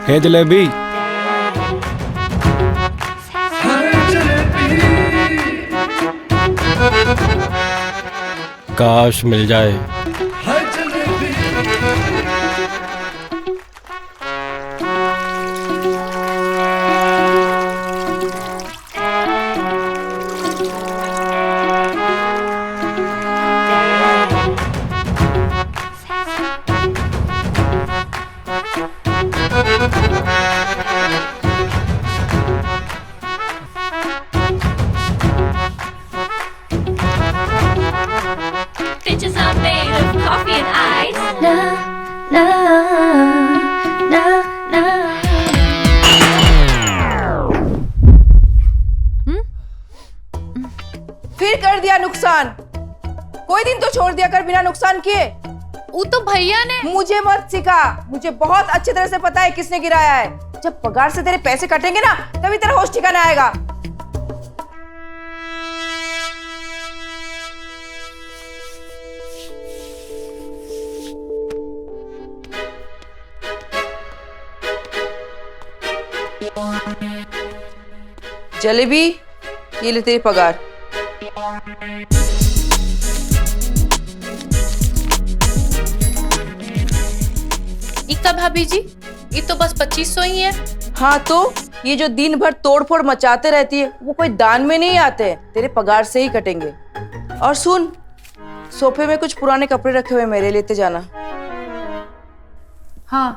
है जलेबी। काश मिल जाए। Bitches are made of coffee and ice. Na na na na. फिर कर दिया नुकसान। कोई दिन तो छोड़ दिया कर बिना नुकसान किए। वो तो भैया ने। मुझे मत सिखा, मुझे बहुत अच्छी तरह से पता है किसने गिराया है। जब पगार से तेरे पैसे कटेंगे ना, तभी तेरा होश ठिकाना आएगा। जलेबी, ये ले तेरी पगार। इक्का भाभी जी, ये तो बस 2500 ही है। हाँ तो ये जो दिन भर तोड़फोड़ मचाते रहती है, वो कोई दान में नहीं आते, तेरे पगार से ही कटेंगे। और सुन, सोफे में कुछ पुराने कपड़े रखे हुए मेरे लेते जाना। हाँ,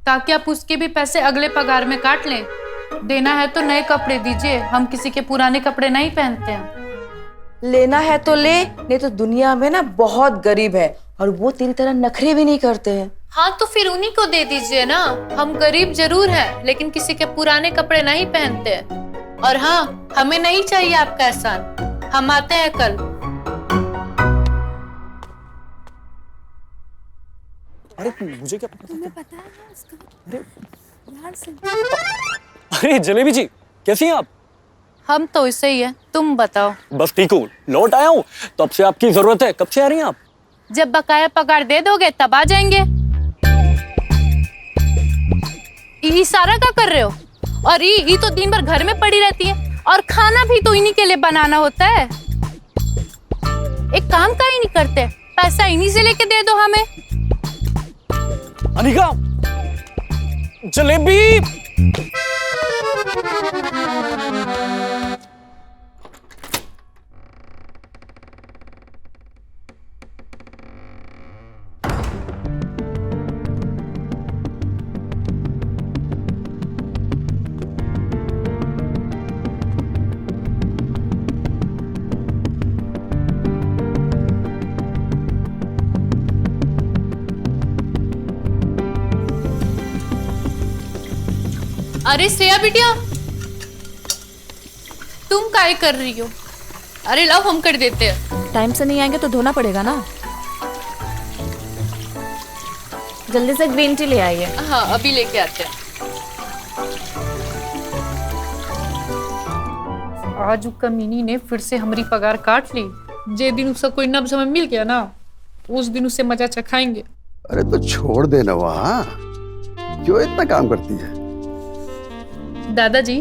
ताकि आप उसके भी पैसे अगले पगार में काट लें। देना है तो नए कपड़े दीजिए, हम किसी के पुराने कपड़े नहीं पहनते हैं। लेना है तो ले, नहीं तो दुनिया में ना बहुत गरीब है और वो तेरी तरह नखरे भी नहीं करते हैं। हाँ तो फिर उन्हीं को दे दीजिए ना। हम गरीब जरूर हैं, लेकिन किसी के पुराने कपड़े नहीं पहनते। और हाँ, हमें नहीं चाहिए आपका एहसान। हम आते हैं कल। अरे मुझे क्या पता? तुम्हें पता है ना उसका? यार से अरे जलेबी जी, कैसी हैं आप? हम तो ऐसे ही है, तुम बताओ। बस ठीक हूँ, लौट आया हूँ। तब से आपकी जरूरत है। कब से आ रही हैं आप? जब बकाया पगार दे दोगे तब आ जाएंगे। ये सारा क्या कर रहे हो? और ये तो दिन भर घर में पड़ी रहती है, और खाना भी तो इन्हीं के लिए बनाना होता है। एक काम का ही नहीं करते, पैसा इन्हीं से लेके दे दो हमें। अनिका, जलेबी। अरे श्रेया बिटिया, तुम काय कर रही हो? अरे लाओ, हम कर देते हैं। टाइम से नहीं आएंगे तो धोना पड़ेगा ना। जल्दी से ग्रीन टी ले आइए। हाँ, अभी लेके आते हैं। आज कमीनी ने फिर से हमारी पगार काट ली। जे दिन उसका कोई नब्ज हमें मिल गया ना, उस दिन उससे मजा चखाएंगे। अरे तो छोड़ देना वहाँ, क्यों इतना काम करती है? दादाजी,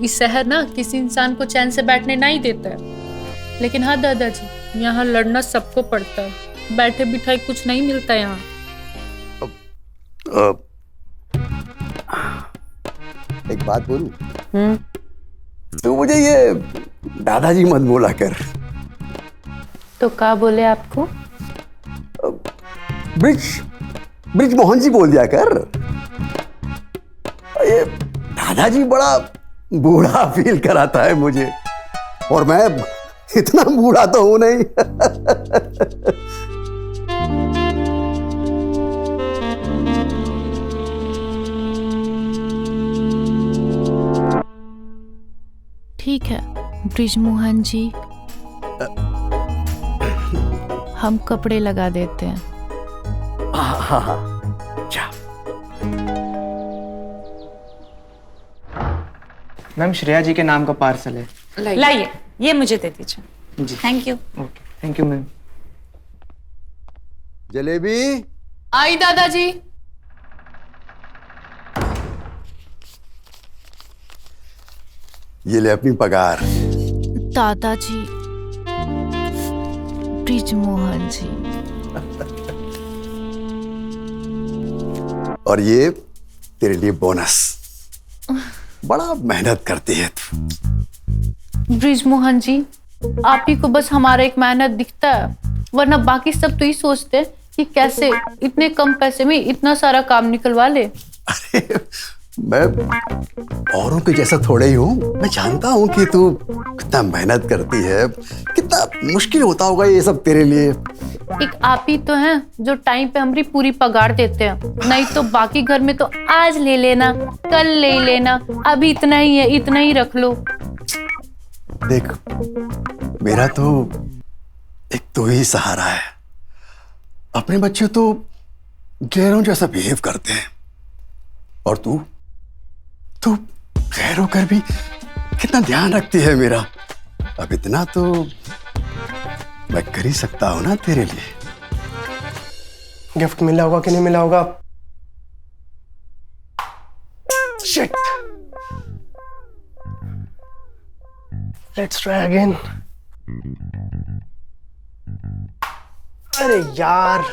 इस शहर ना किसी इंसान को चैन से बैठने नहीं देता है। लेकिन हाँ दादाजी, यहाँ लड़ना सबको पड़ता है। बैठे बिठाए कुछ नहीं मिलता यहाँ। एक बात बोलूं? तो मुझे ये दादाजी मत बोला कर। तो क्या बोले आपको? ब्रिज मोहन जी बोल दिया कर। ये दादाजी बड़ा बूढ़ा फील कराता है मुझे, और मैं इतना बूढ़ा तो हूं नहीं। ठीक है ब्रिजमोहन जी, हम कपड़े लगा देते हैं। हाँ। मैम, श्रेया जी के नाम का पार्सल है। लाइए, ये मुझे दे दीजिए। जी thank you. Okay, thank you ma'am. Jalebi. आई दादाजी। ये ले अपनी पगार। दादाजी, ब्रिजमोहन जी। और ये तेरे लिए बोनस। बड़ा मेहनत करती है तू। ब्रिजमोहन जी, आप ही को बस हमारा एक मेहनत दिखता है, वरना बाकी सब तो ये सोचते हैं कि कैसे इतने कम पैसे में इतना सारा काम निकलवा ले। अरे मैं औरों के जैसा थोड़े ही हूँ। मैं जानता हूँ कि तू कितना मेहनत करती है, कितना मुश्किल होता होगा ये सब तेरे लिए। एक आप ही तो हैं जो टाइम पे हमारी पूरी पगार देते हैं, नहीं तो बाकी घर में तो आज ले लेना, कल ले लेना, अभी इतना ही है, इतना ही रख लो। देख, मेरा तो एक तो ही सहारा है। अपने बच्चे तो गैरों जैसा बिहेव करते हैं, और तू गैरों कर भी कितना ध्यान रखती है मेरा। अब इतना तो मैं कर ही सकता हूं ना तेरे लिए। गिफ्ट मिला होगा कि नहीं मिला होगा? Shit, let's try again. अरे यार,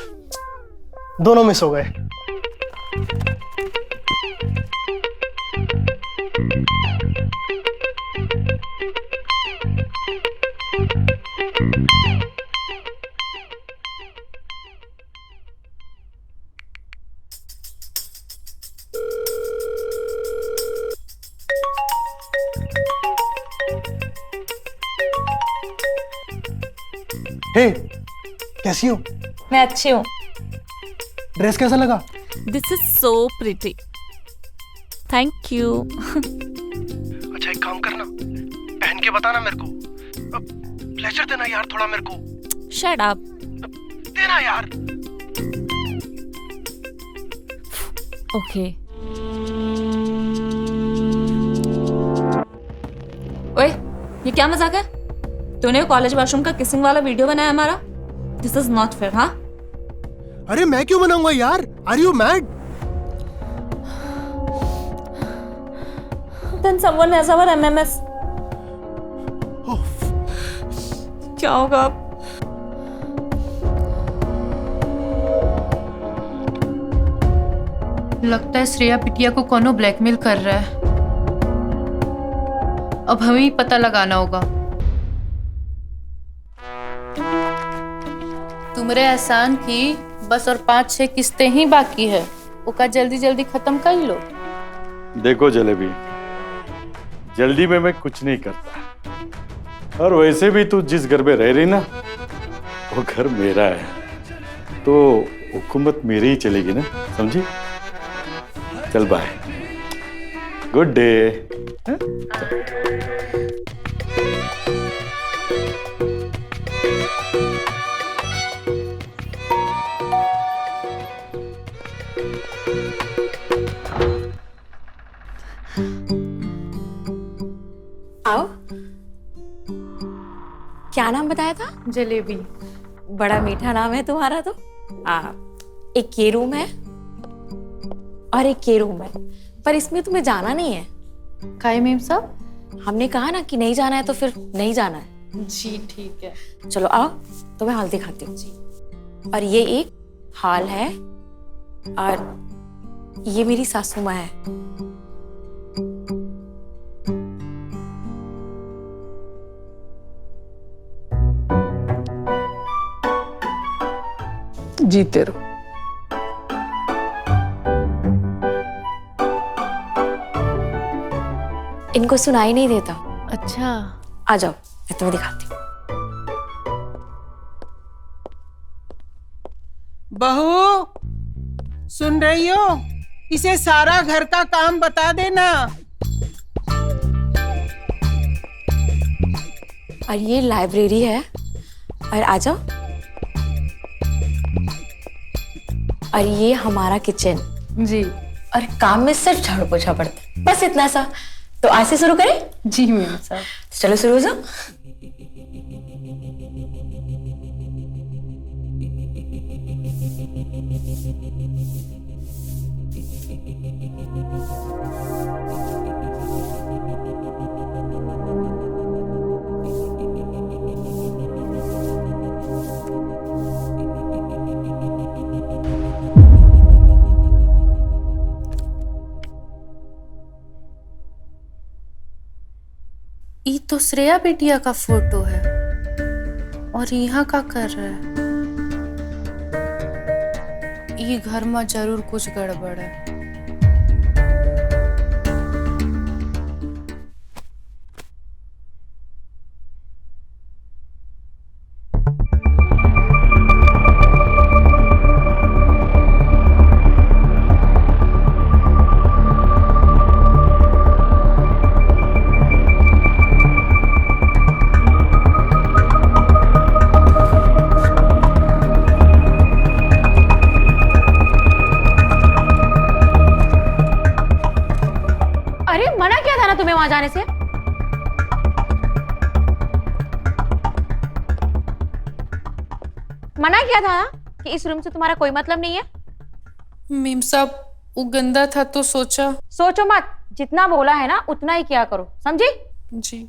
दोनों मिस हो गए। हे, कैसी हो? मैं अच्छी हूँ। ड्रेस कैसा लगा? This is so pretty. Thank you. अच्छा एक काम करना, पहन के बताना मेरे को। प्लेजर देना यार थोड़ा मेरे को। Shut up. देना यार। ओके। ओए, ये क्या मजाक है? तूने कॉलेज वॉशरूम का किसिंग वाला वीडियो बनाया हमारा? This is not fair. हाँ, अरे मैं क्यों बनाऊंगा यार? Are you mad? Then someone has our MMS. क्या होगा अब? लगता है श्रेया बिटिया को कोनो ब्लैकमेल कर रहा है। अब हमें ही पता लगाना होगा। तुमरे एहसान की बस और 5-6 किस्तें ही बाकी है, उसका जल्दी जल्दी खत्म कर लो। देखो जलेबी, जल्दी में मैं कुछ नहीं करता, और वैसे भी तू जिस घर में रह रही ना, वो घर मेरा है, तो हुकूमत मेरी ही चलेगी ना, समझी? चल बाय, गुड डे। आओ। क्या नाम बताया था? जलेबी। बड़ा मीठा नाम है तुम्हारा तो। एक ये रूम है और एक ये रूम है, पर इसमें तुम्हें जाना नहीं है। काहे मेम साहब? हमने कहा ना कि नहीं जाना है तो फिर नहीं जाना है। जी ठीक है। चलो आओ, तुम्हें हॉल दिखाती हूँ जी। और ये एक हॉल है, और ये मेरी सासू माँ है। जीते रहो। इनको सुनाई नहीं देता। अच्छा, आ जाओ, मैं तुम्हें दिखाती हूँ। बहू, सुन रही हो? इसे सारा घर का काम बता देना। और ये लाइब्रेरी है, और आ जाओ। और ये हमारा किचन जी। और काम में सिर्फ झाड़ू पोछा पड़ता है, बस इतना सा। तो आज से शुरू करें? जी मेम साहब। चलो शुरू हो जाओ। ये तो श्रेया बिटिया का फोटो है और यहाँ का कर रहा है। ये घर में जरूर कुछ गड़बड़ है। अरे मना किया था ना तुम्हें वहां जाने से। मना किया था ना कि इस रूम से तुम्हारा कोई मतलब नहीं है। मीम साहब वो गंदा था तो सोचा। सोचो मत, जितना बोला है ना उतना ही किया करो, समझी? जी।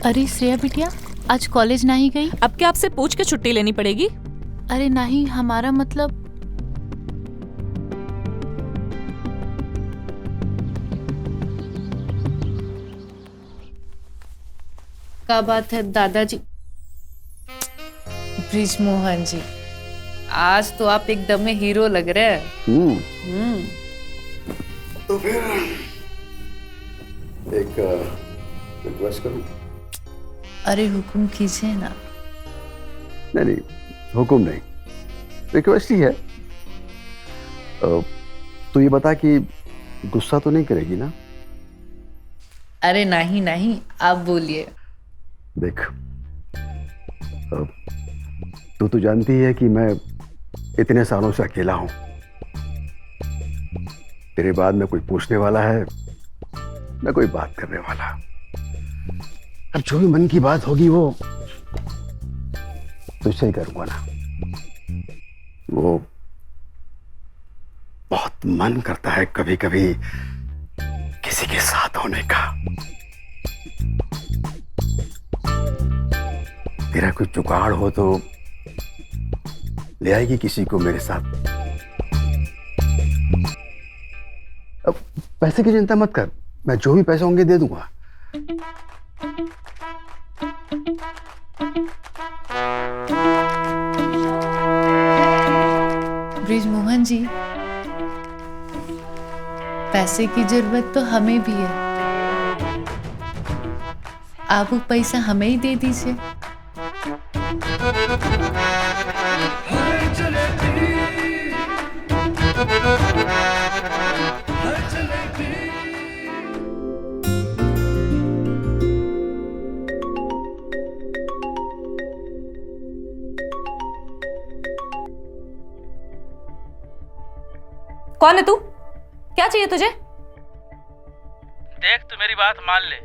अरे श्रेया बिटिया आज कॉलेज नहीं गई? अब क्या आपसे पूछ के छुट्टी लेनी पड़ेगी? अरे नहीं, हमारा मतलब क्या बात है दादाजी। ब्रिज मोहन जी, आज तो आप एकदम में हीरो लग रहे हैं। तो फिर एक रिक्वेस्ट करूं? अरे हुक्म कीजिए ना। नहीं नहीं, हुक्म नहीं, रिक्वेस्ट ही है। तो ये बता कि गुस्सा तो नहीं करेगी ना? अरे नहीं नहीं, आप बोलिए। देख, तू तो जानती है कि मैं इतने सालों से अकेला हूं। तेरे बाद में कोई पूछने वाला है न कोई बात करने वाला। अब जो भी मन की बात होगी वो तुझसे ही करूंगा ना। वो बहुत मन करता है कभी कभी किसी के साथ होने का। तेरा कोई जुगाड़ हो तो ले आएगी किसी को मेरे साथ। अब पैसे की चिंता मत कर, मैं जो भी पैसे होंगे दे दूंगा। ब्रिज मोहन जी, पैसे की जरूरत तो हमें भी है, आप वो पैसा हमें ही दे दीजिए। कौन है तू? क्या चाहिए तुझे? देख, तू मेरी बात मान ले।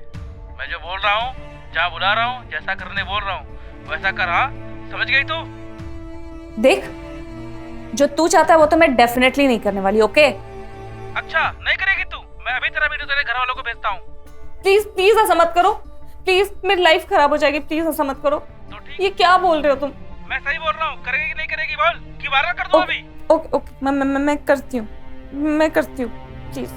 मैं जो बोल रहा हूँ, जहाँ बुला रहा हूँ, जैसा करने बोल रहा हूँ वैसा कर। हाँ, समझ गई तू? देख, जो तू चाहता है वो तो मैं डेफिनेटली नहीं करने वाली। ओके? अच्छा, नहीं करेगी तू? मैं अभी तेरा वीडियो तेरे घर वालों को भेजता हूँ। प्लीज प्लीज ऐसा मत करो, प्लीज, मेरी लाइफ खराब हो जाएगी। प्लीज ऐसा मत करो। तो ठीक, ये क्या बोल रहे हो तुम? मैं सही बोल रहा हूँ। करेगी कि नहीं करेगी बोल, कि वायरल कर दूँ अभी? ओके ओके, मैं करती हूँ, मैं करती हूँ, प्लीज।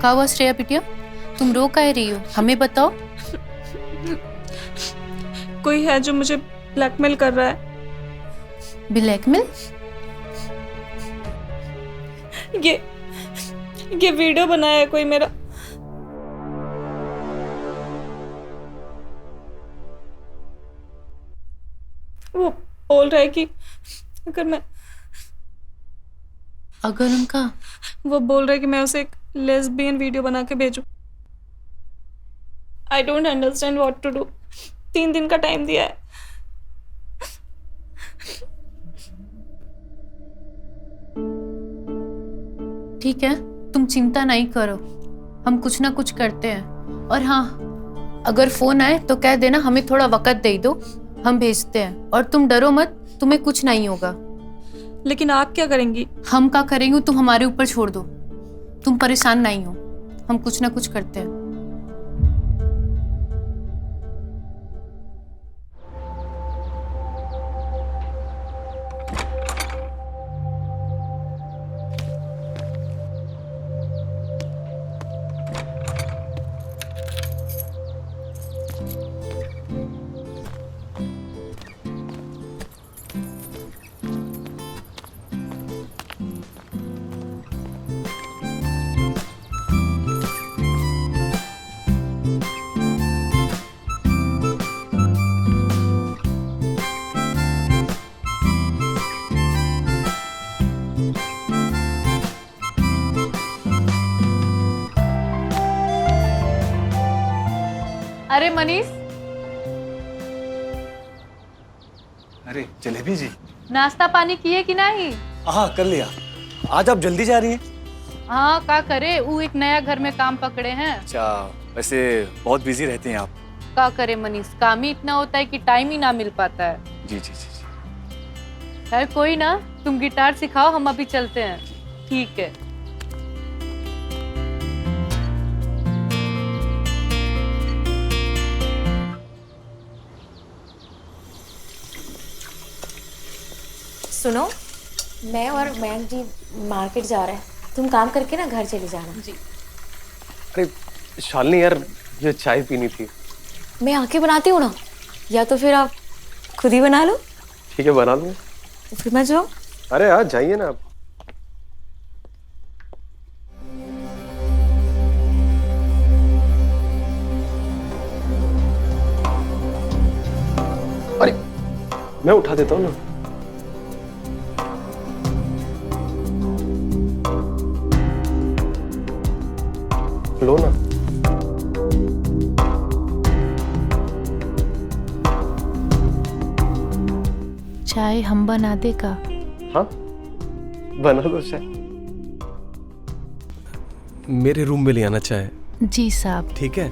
क्या हुआ श्रेया बिटिया, तुम रो कह रही हो? हमें बताओ। कोई है जो मुझे ब्लैकमेल कर रहा है। ब्लैकमेल? ये वीडियो बनाया है कोई मेरा। वो बोल रहा है कि अगर उनका वो बोल रहा है कि मैं उसे एक लेस्बियन वीडियो बना के भेजूं। I don't understand what to do. 3 दिन का टाइम दिया है। ठीक है, तुम चिंता नहीं करो, हम कुछ ना कुछ करते हैं। और हाँ, अगर फोन आए तो कह देना हमें थोड़ा वक्त दे दो, हम भेजते हैं। और तुम डरो मत, तुम्हें कुछ नहीं होगा। लेकिन आप क्या करेंगी? हम क्या करेंगे तुम हमारे ऊपर छोड़ दो, तुम परेशान नहीं हो, हम कुछ ना कुछ करते हैं। अरे मनीष, अरे जलेबी जी, नाश्ता पानी किए कि नहीं? हाँ कर लिया। आज आप जल्दी जा रही हैं? हाँ, क्या करे, वो एक नया घर में काम पकड़े हैं। अच्छा, वैसे बहुत बिजी रहते हैं आप। क्या करे मनीष, काम ही इतना होता है कि टाइम ही ना मिल पाता है। जी जी जी जी। खैर कोई ना, तुम गिटार सिखाओ, हम अभी चलते हैं। ठीक है। सुनो, मैं और मयंक जी मार्केट जा रहे हैं, तुम काम करके ना घर चली जाना। जी। अरे शालिनी यार, ये चाय पीनी थी। मैं आके बनाती हूँ ना, या तो फिर आप खुद ही बना लो। ठीक है, बना लूँ। तो फिर मैं जाऊँ? अरे हाँ, जाइए ना आप। अरे मैं उठा देता हूँ ना। लो ना। चाय हम बना दे का? हाँ, बना दो चाय। मेरे रूम में ले आना चाय। जी साहब। ठीक है।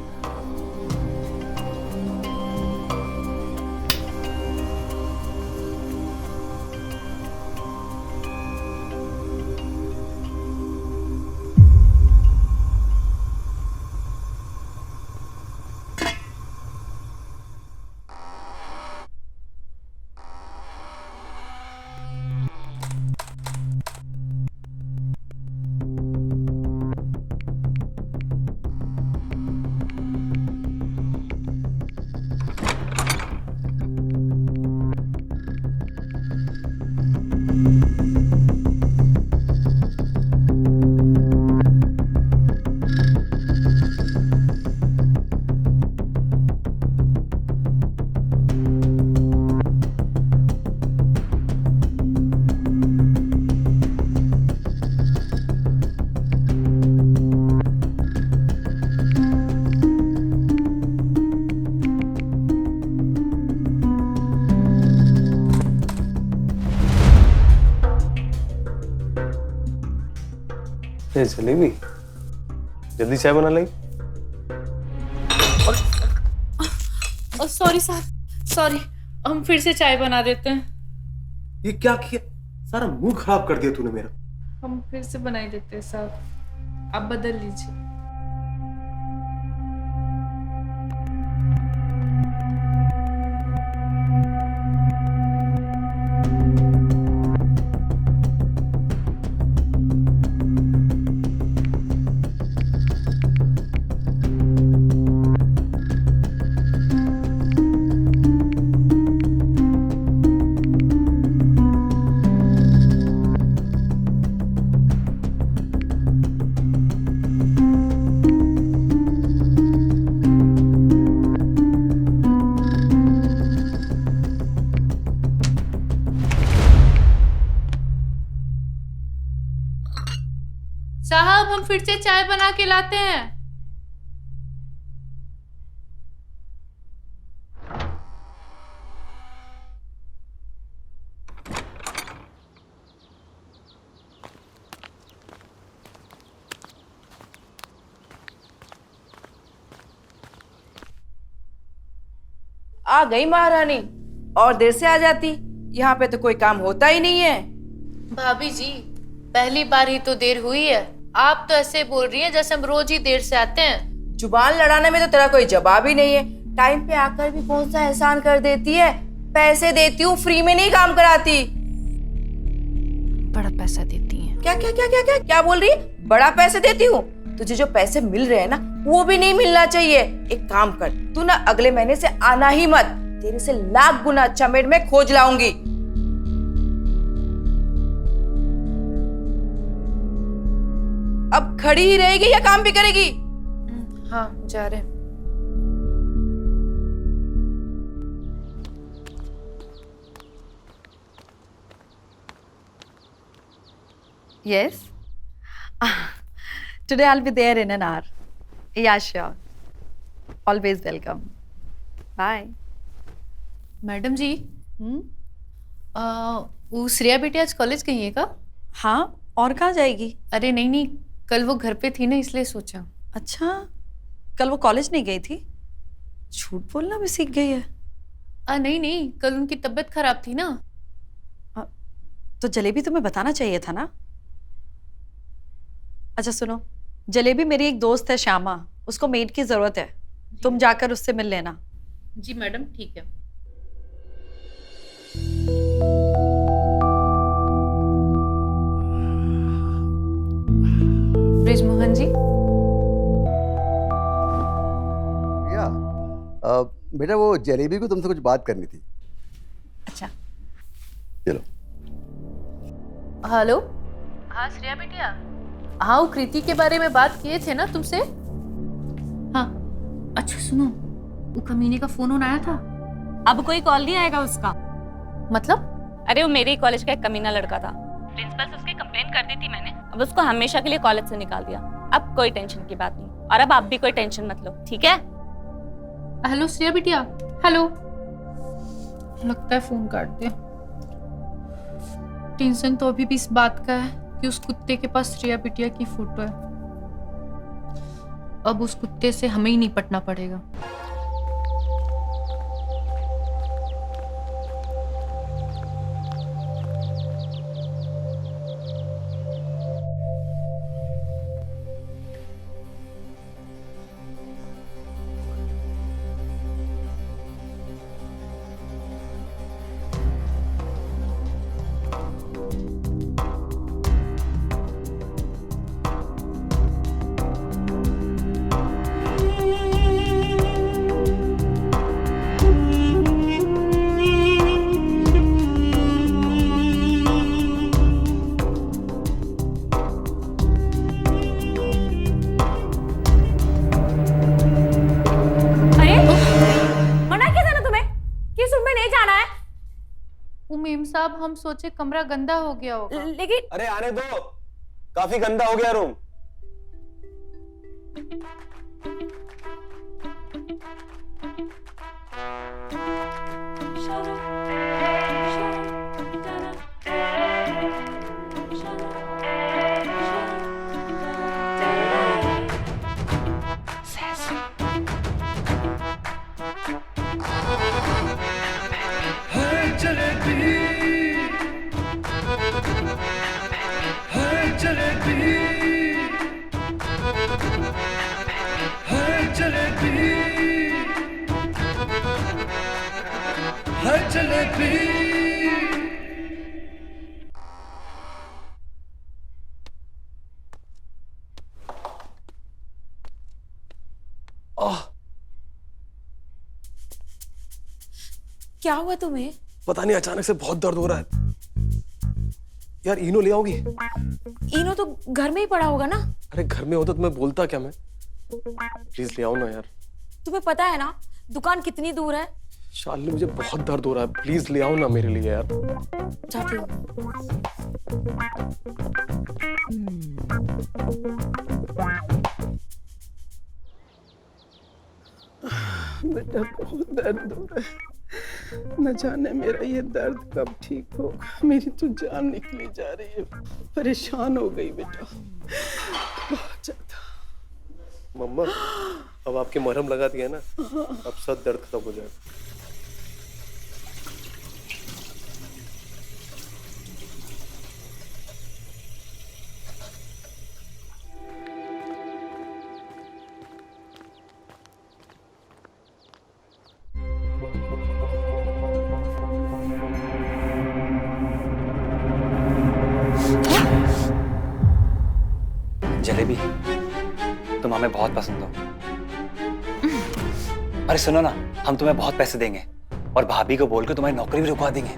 जलेबी, जल्दी चाय बना ली। सॉरी साहब, सॉरी, हम फिर से चाय बना देते हैं। ये क्या किया? सारा मुंह खराब कर दिया तूने मेरा। हम फिर से बना ही देते हैं साहब, आप बदल लीजिए। साहब हम फिर से चाय बना के लाते हैं। आ गई महारानी, और देर से आ जाती, यहाँ पे तो कोई काम होता ही नहीं है। भाभी जी पहली बार ही तो देर हुई है, आप तो ऐसे बोल रही हैं जैसे हम रोज ही देर से आते हैं। जुबान लड़ाने में तो तेरा कोई जवाब ही नहीं है। टाइम पे आकर भी कौन सा एहसान कर देती है। पैसे देती हूँ, फ्री में नहीं काम कराती। बड़ा पैसा देती हैं। क्या क्या क्या क्या क्या क्या बोल रही है? बड़ा पैसे देती हूँ? तुझे जो पैसे मिल रहे हैं ना, वो भी नहीं मिलना चाहिए। एक काम कर, तू ना अगले महीने से आना ही मत। तेरे से लाख गुना अच्छा मेड मैं खोज लाऊंगी। अब खड़ी ही रहेगी या काम भी करेगी? हाँ जा रहे हैं। Yes. Today I'll be there in an hour. Yeah, sure. Always welcome. Bye. Madam ji वो श्रेया बेटी आज कॉलेज गई है का? हाँ, और कहाँ जाएगी? अरे नहीं नहीं, कल वो घर पे थी ना इसलिए सोचा। अच्छा, कल वो कॉलेज नहीं गई थी? झूठ बोलना भी सीख गई है। नहीं नहीं, कल उनकी तबीयत खराब थी ना। तो जलेबी तुम्हें बताना चाहिए था ना। अच्छा सुनो, जलेबी मेरी एक दोस्त है श्यामा, उसको मेड की जरूरत है, तुम जाकर उससे मिल लेना। जी मैडम ठीक है। ब्रिजमोहन जी। बेटा वो जलेबी को तुमसे कुछ बात करनी थी। अच्छा चलो। हेलो। हाँ श्रेया बेटिया। हाँ वो कृति के बारे में बात किए थे ना तुमसे। हाँ अच्छा सुनो, वो कमीने का फोन आया था। अब कोई कॉल नहीं आएगा उसका। मतलब? अरे वो मेरे ही कॉलेज का एक कमीना लड़का था। प्रिंसिपल से उसकी कंप्लेंट कर दी थी मैंने, अब उसको हमेशा के लिए कॉलेज से निकाल दिया। अब कोई टेंशन की बात नहीं, और अब आप भी कोई टेंशन मत लो, ठीक है? हेलो श्रेया बिटिया। हेलो। लगता है फोन काट दिया। टेंशन तो अभी भी इस बात का है कि उस कुत्ते के पास श्रेया बिटिया की फोटो है। अब उस कुत्ते से हमें ही निपटना पड़ेगा। मेम साहब हम सोचे कमरा गंदा हो गया होगा। लेकिन अरे आने दो, काफी गंदा हो गया रूम। क्या हुआ तुम्हें? पता नहीं, अचानक से बहुत दर्द हो रहा है यार। इनो ले आओगी? इनो तो घर में ही पड़ा होगा ना। अरे घर में होता तो मैं बोलता क्या? मैं प्लीज ले आओ ना यार। तुम्हें पता है ना दुकान कितनी दूर है? शालिनी मुझे बहुत दर्द हो रहा है, प्लीज ले आओ ना मेरे लिए यार। जाती हूँ। बेटा बहुत दर्द हो रहा है, न जाने मेरा ये दर्द कब ठीक होगा। मेरी तो जान निकली जा रही है, परेशान हो गई बेटा बहुत ज्यादा। मम्मा अब आपके मरहम लगा दिया ना, अब सब दर्द खत्म हो जाएगा। जलेबी, तुम हमें बहुत पसंद हो। अरे सुनो ना, हम तुम्हें बहुत पैसे देंगे और भाभी को बोल के तुम्हारी नौकरी भी रुकवा देंगे।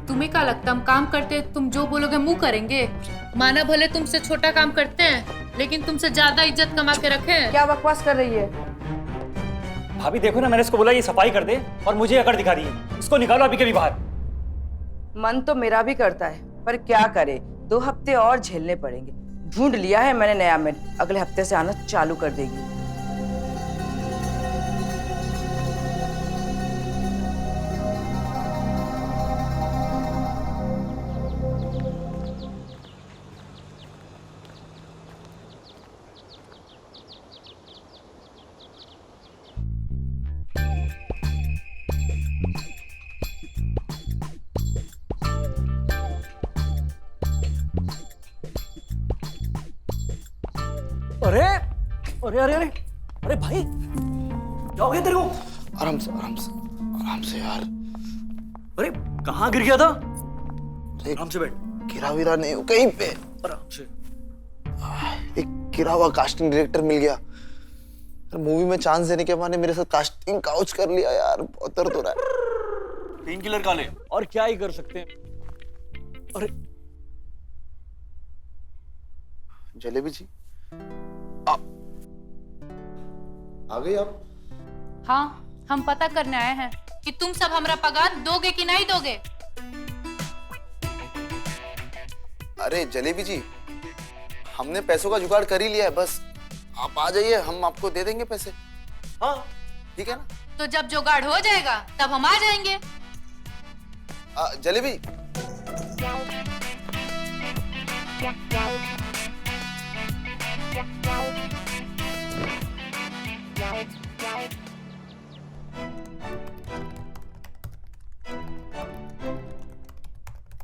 तुम्हें क्या लगता हम काम करते हैं, तुम जो बोलोगे मुंह करेंगे? माना भले तुमसे छोटा काम करते हैं, लेकिन तुमसे ज्यादा इज्जत कमा के रखे हैं। क्या बकवास कर रही है? भाभी देखो ना, मैंने इसको बोला ये सफाई कर दे और मुझे अकड़ दिखा रही है। इसको निकालो अभी के भी बाहर। मन तो मेरा भी करता है, पर क्या करे, 2 हफ्ते और झेलने पड़ेंगे। ढूंढ लिया है मैंने नया मेड, अगले हफ्ते से आना चालू कर देगी। अरे अरे अरे अरे अरे भाई, क्या हो गया तेरे को? आराम से आराम से आराम से यार। अरे कहाँ गिर गया था? आराम से बैठ। गिरा विरा नहीं हो कहीं पे। आराम से। एक गिरा हुआ कास्टिंग डायरेक्टर मिल गया, मूवी में चांस देने के बहाने मेरे साथ कास्टिंग काउच कर लिया यार, बहुत दर्द हो रहा है। पेन किलर खा ले, और क्या ही कर सकते हैं। अरे जलेबी जी आ गई आप? हाँ, हम पता करने आए हैं कि तुम सब हमारा पगार दोगे कि नहीं दोगे। अरे जलेबी जी, हमने पैसों का जुगाड़ कर ही लिया है, बस आप आ जाइए, हम आपको दे देंगे पैसे। हाँ ठीक है ना? तो जब जुगाड़ हो जाएगा तब हम आ जाएंगे। जलेबी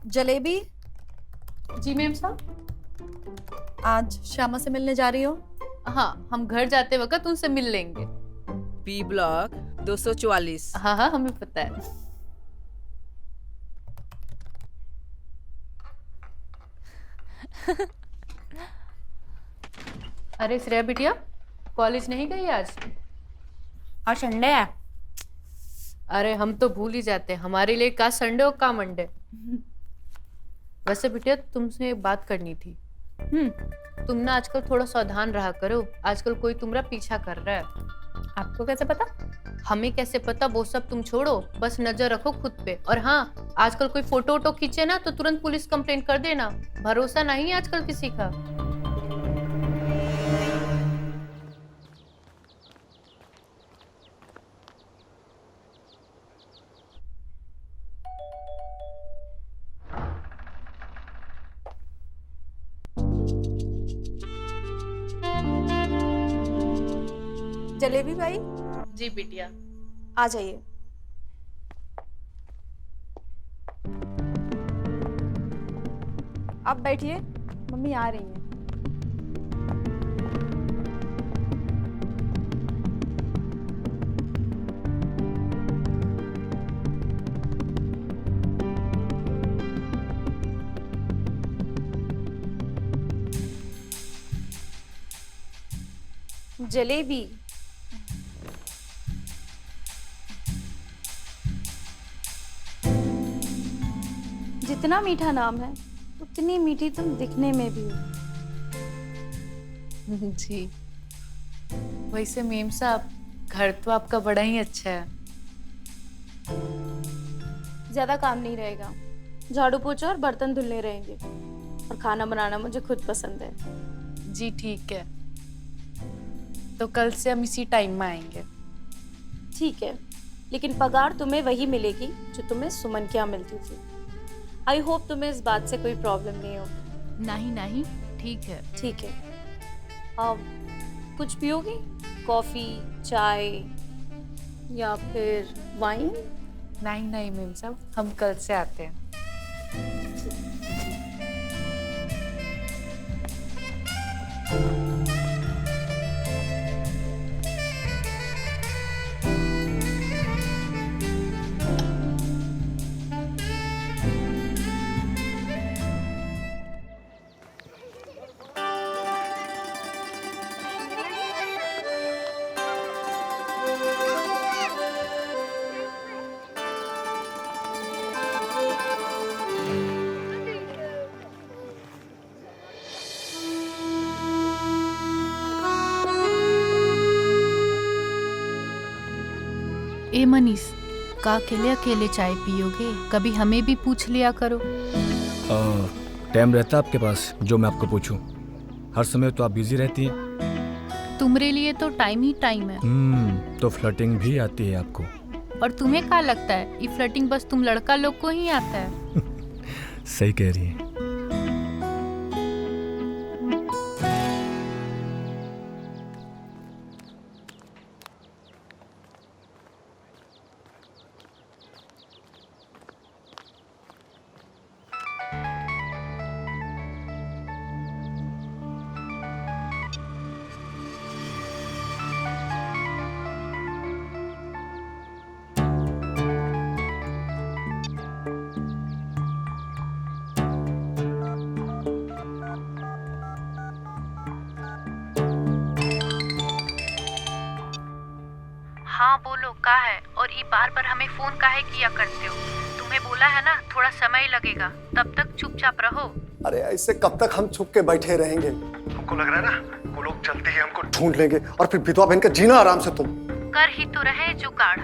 जलेबी जी मैम साहब। आज श्यामा से मिलने जा रही हो? हाँ, हम घर जाते वक्त उनसे मिल लेंगे। B block 244। हाँ हाँ, हमें पता है। अरे श्रेया बिटिया, कॉलेज नहीं गई आज? और संडे है। अरे हम तो भूल ही जाते हैं, हमारे लिए का संडे और का मंडे। वैसे बिटिया तुमसे एक बात करनी थी। तुम ना आजकल थोड़ा सावधान रहा करो, आजकल कोई तुम्हारा पीछा कर रहा है। आपको कैसे पता? हमें कैसे पता वो सब तुम छोड़ो, बस नजर रखो खुद पे। और हाँ, आजकल कोई फोटो वोटो खींचे ना तो तुरंत पुलिस कंप्लेंट कर देना, भरोसा नहीं आजकल किसी का। जलेबी भाई जी बिटिया, आ जाइए। आप बैठिए, मम्मी आ रही हैं। जलेबी जितना मीठा नाम है उतनी मीठी तुम दिखने में भी हो। जी वैसे मेम साहब, घर तो आपका बड़ा ही अच्छा है। ज्यादा काम नहीं रहेगा, झाड़ू पोछा और बर्तन धुलने रहेंगे। और खाना बनाना मुझे खुद पसंद है। जी ठीक है, तो कल से हम इसी टाइम में आएंगे। ठीक है, लेकिन पगार तुम्हें वही मिलेगी जो तुम्हें सुमन के यहाँ मिलती थी। आई होप तुम्हें इस बात से कोई प्रॉब्लम नहीं हो। नहीं नहीं, ठीक है। ठीक है। कुछ पियोगी? कॉफी, चाय या फिर वाइन? नहीं नहीं मैम साहब, हम कल से आते हैं। ए मनीष, का अकेले अकेले चाय पियोगे? कभी हमें भी पूछ लिया करो। टाइम रहता आपके पास जो मैं आपको पूछूं? हर समय तो आप बिजी रहती हैं। तुम्हारे लिए तो टाइम ही टाइम है। तो फ्लर्टिंग भी आती है आपको? और तुम्हें क्या लगता है ये फ्लर्टिंग बस तुम लड़का लोग को ही आता है? सही कह रही है। हाँ बोलो, का है? और ये बार बार हमें फोन काहे किया करते हो? तुम्हें बोला है ना थोड़ा समय लगेगा, तब तक चुपचाप रहो। अरे ऐसे कब तक हम छुप के बैठे रहेंगे? हमको लग रहा है ना वो लोग जल्दी ही हमको ढूंढ लेंगे और फिर विधवा बहन का जीना आराम से। तुम कर ही तो रहे जुगाड़।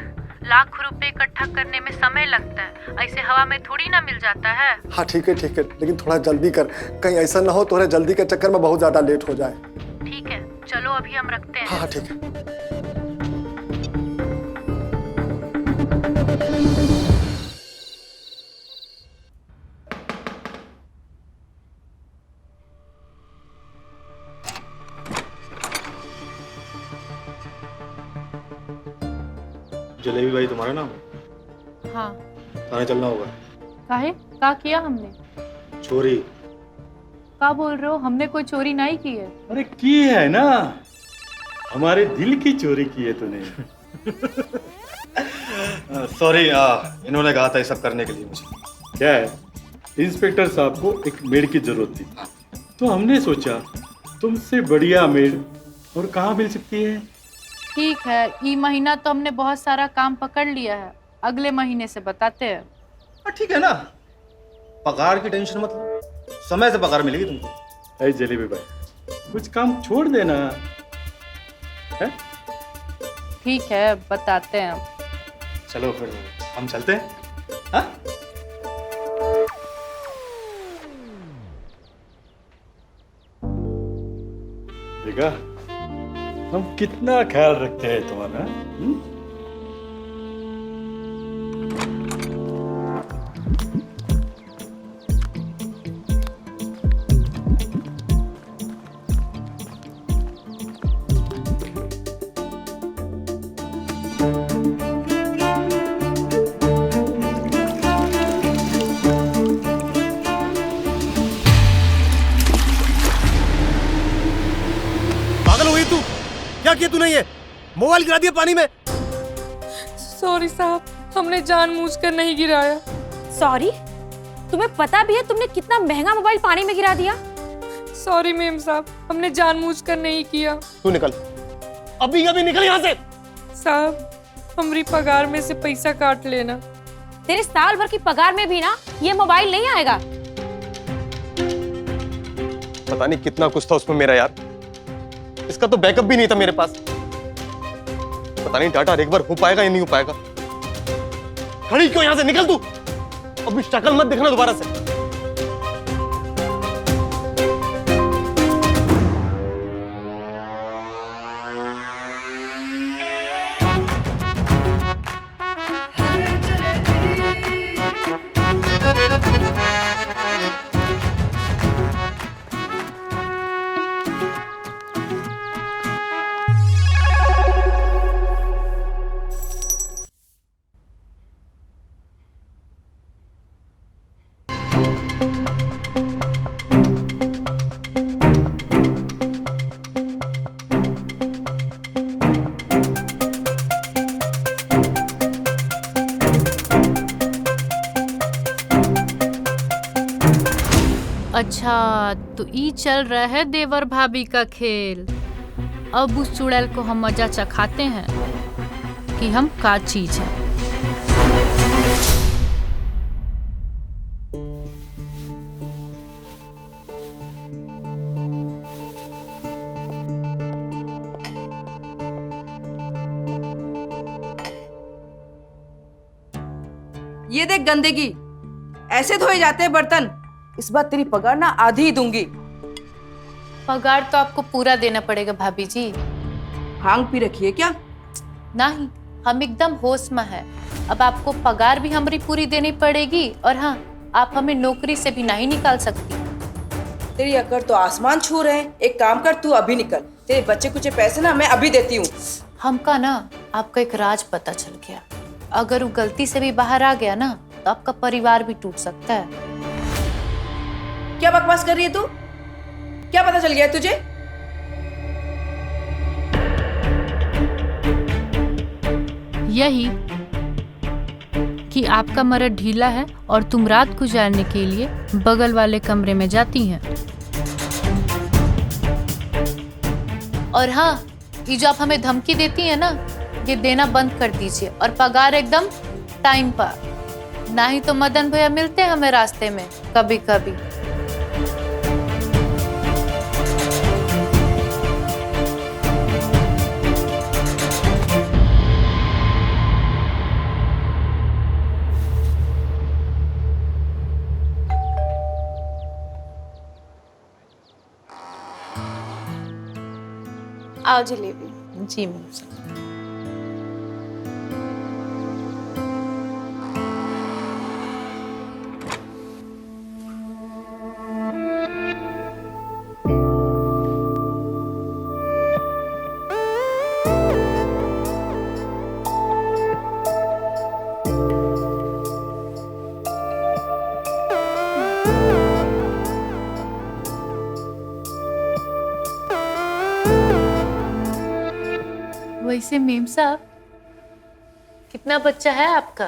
लाख रुपए इकट्ठा करने में समय लगता है, ऐसे हवा में थोड़ी ना मिल जाता है। हाँ ठीक है, लेकिन थोड़ा जल्दी कर, कहीं ऐसा ना हो तुम्हारे जल्दी के चक्कर में बहुत ज्यादा लेट हो जाए। ठीक है, चलो अभी हम रखते हैं। हाँ ठीक है। जलेबी भाई तुम्हारा नाम? हाँ। थाने चलना होगा। काहे? का किया हमने? चोरी। का बोल रहे हो? हमने कोई चोरी नहीं की है। अरे की है ना, हमारे दिल की चोरी की है तूने। सॉरी, इन्होंने कहा था ये सब करने के लिए मुझे। क्या है, इंस्पेक्टर साहब को एक मेड की जरूरत थी, तो हमने सोचा तुमसे बढ़िया मेड और कहाँ मिल सकती है। ठीक है, ये महीना तो हमने बहुत सारा काम पकड़ लिया है, अगले महीने से बताते हैं। ठीक है ना, पगार की टेंशन मत लो, समय से पगार मिलेगी तुमको। अरे जलेबी भाई, कुछ काम छोड़ देना है? ठीक है, बताते हैं। चलो फिर हम चलते हैं। हाँ? देखा हम कितना ख्याल रखते हैं तुम्हारा। पागल हुई तू? क्या किया तूने? ये मोबाइल गिरा दिया पानी में। सॉरी साहब, हमने जानबूझकर नहीं गिराया। सॉरी? तुम्हें पता भी है तुमने कितना महंगा मोबाइल पानी में गिरा दिया? सॉरी मेम साहब, हमने जानबूझकर नहीं किया। तू निकल, अभी अभी निकल यहाँ से। साहब, हमारी पगार में से पैसा काट लेना। तेरे साल भर की पगार में भी ना ये मोबाइल नहीं आएगा। पता नहीं कितना कुछ था उसमें मेरा यार, इसका तो बैकअप भी नहीं था मेरे पास। पता नहीं डाटा एक बार हो पाएगा या नहीं हो पाएगा। खड़ी क्यों? यहां से निकल तू, अभी शक्ल मत दिखना दोबारा से। अच्छा, तो ई चल रहा है देवर भाभी का खेल। अब उस चुड़ैल को हम मजा चखाते हैं कि हम का चीज है। ये देख गंदगी, ऐसे धोए जाते हैं बर्तन। इस बार तेरी पगार ना आधी ही दूंगी। पगार तो आपको पूरा देना पड़ेगा भाभी जी। भांग पी रखी है क्या? नहीं, हम एकदम होश में है। अब आपको पगार भी हमारी पूरी देनी पड़ेगी और हाँ, आप हमें नौकरी से भी नहीं निकाल सकती। तेरी अकड़ तो आसमान छू रहे हैं। एक काम कर, तू अभी निकल। तेरे बच्चे कुछ पैसे ना मैं अभी देती हूँ। हमका ना आपका एक राज पता चल गया। अगर वो गलती से भी बाहर आ गया ना तो आपका परिवार भी टूट सकता है। क्या बकवास कर रही है तू? क्या पता चल गया तुझे? यही कि आपका मर्द ढीला है और तुम रात गुजारने के लिए बगल वाले कमरे में जाती हैं। और हाँ, ये जो आप हमें धमकी देती हैं ना, ये देना बंद कर दीजिए और पगार एकदम टाइम पर। ना ही तो मदन भैया मिलते हैं हमें रास्ते में कभी कभी। आओ जलेबी। जी मैम। वैसे मेम साहब, कितना बच्चा है आपका?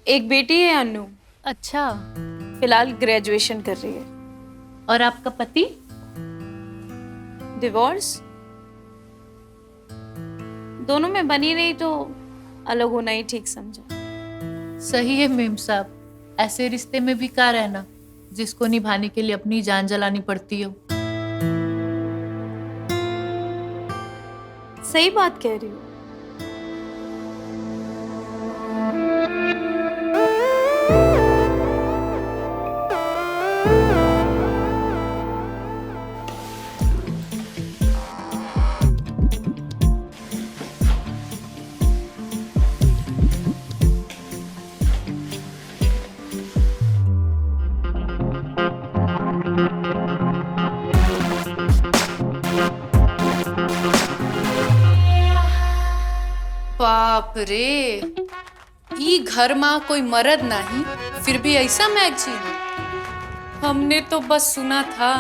एक बेटी है अनु। अच्छा, फिलहाल ग्रेजुएशन कर रही है। और आपका पति? डिवोर्स। दोनों में बनी नहीं तो अलग होना ही ठीक समझा। सही है मेम साहब, ऐसे रिश्ते में भी क्या रहना जिसको निभाने के लिए अपनी जान जलानी पड़ती हो। सही बात कह रही हो। बाप रे, ई घर में कोई मर्द नहीं, फिर भी ऐसा मैगजीन। हमने तो बस सुना था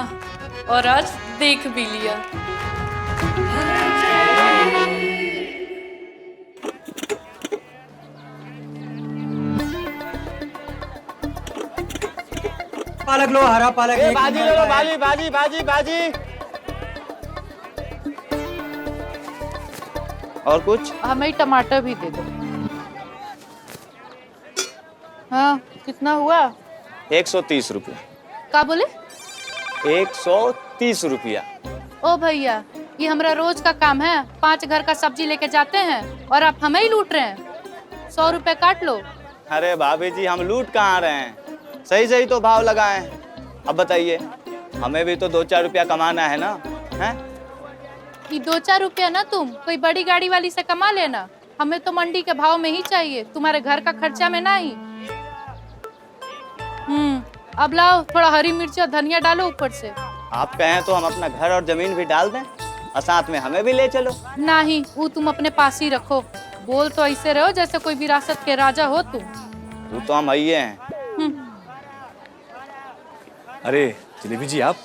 और आज देख भी लिया। पालक लो, हरा पालक। भाजी ले लो, भाजी भाजी भाजी भाजी। और कुछ? हमें टमाटर भी दे दो। हाँ, कितना हुआ? 130 रुपया। क्या बोले? 130 रुपया। ओ भैया, ये हमारा रोज का काम है। 5 घर का सब्जी लेके जाते हैं और आप हमें ही लूट रहे हैं। 100 रुपए काट लो। अरे भाभी जी, हम लूट कहाँ रहे हैं? सही सही तो भाव लगाए। अब बताइए, हमें भी तो 2-4 रुपया कमाना है ना, हैं? ये 2-4 रुपया ना तुम कोई बड़ी गाड़ी वाली से कमा लेना, हमें तो मंडी के भाव में ही चाहिए, तुम्हारे घर का खर्चा में नहीं। अब लाओ, थोड़ा हरी मिर्च और धनिया डालो ऊपर से। आप कहें तो हम अपना घर और जमीन भी डाल दें और साथ में हमें भी ले चलो। नहीं, वो तुम अपने पास ही रखो। बोल तो ऐसे रहो जैसे कोई विरासत के राजा हो तुम। वो तो हम आइए हैं। अरे जलेबी जी, आप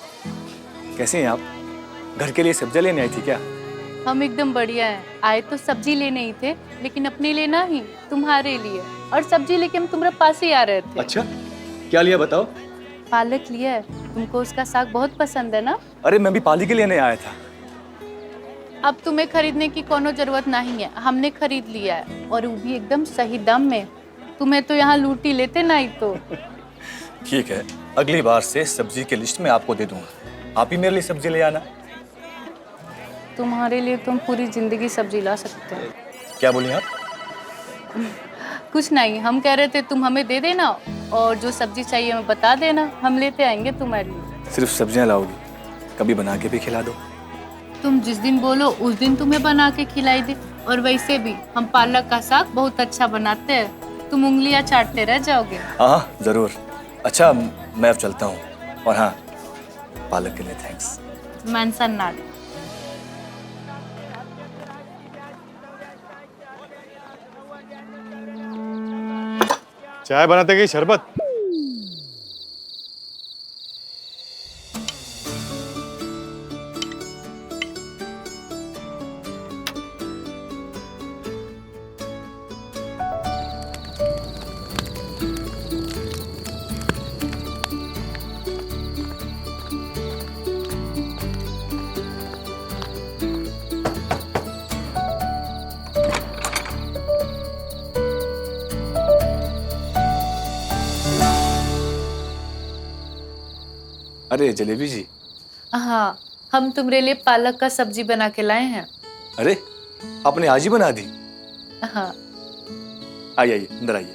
कैसे हैं? आप घर के लिए सब्जियां लेने आई थी क्या? हम एकदम बढ़िया हैं। आए तो सब्जी लेने ही थे, लेकिन अपने लिए नहीं, तुम्हारे लिए। और सब्जी लेके हम तुम्हारे पास ही आ रहे थे। अच्छा, क्या लिया बताओ? पालक लिया है, तुमको उसका साग बहुत पसंद है ना? अरे मैं भी पाली के लेने आया था। अब तुम्हें खरीदने की कोनो जरूरत नहीं है, हमने खरीद लिया है, और वो भी एकदम सही दाम में। तुम्हें तो यहाँ लूटी लेते नहीं तो। ठीक है, अगली बार से सब्जी की लिस्ट में आपको दे दूंगा, आप ही मेरे लिए सब्जी ले आना। तुम्हारे लिए तुम पूरी जिंदगी सब्जी ला सकते हैं। क्या बोली आप? कुछ नहीं, हम कह रहे थे तुम हमें दे देना, और जो सब्जी चाहिए हमें बता देना, हम लेते आएंगे तुम्हारे लिए। सिर्फ सब्जियां लाओगी? कभी बना के भी खिला दो। तुम जिस दिन बोलो उस दिन तुम्हें बना के खिलाई दे। और वैसे भी हम पालक का साग बहुत अच्छा बनाते हैं, तुम उंगलियां चाटते रह जाओगे। हाँ जरूर। अच्छा, मैं अब चलता हूँ। और हाँ, पालक के लिए थैंक्स। Mention not. चाय बनाते गई शरबत। अरे जलेबी जी। हाँ, हम तुम्हारे लिए पालक का सब्जी बना के लाए हैं। अरे आपने आज ही बना दी? हाँ। आइए आइए, अंदर आइए।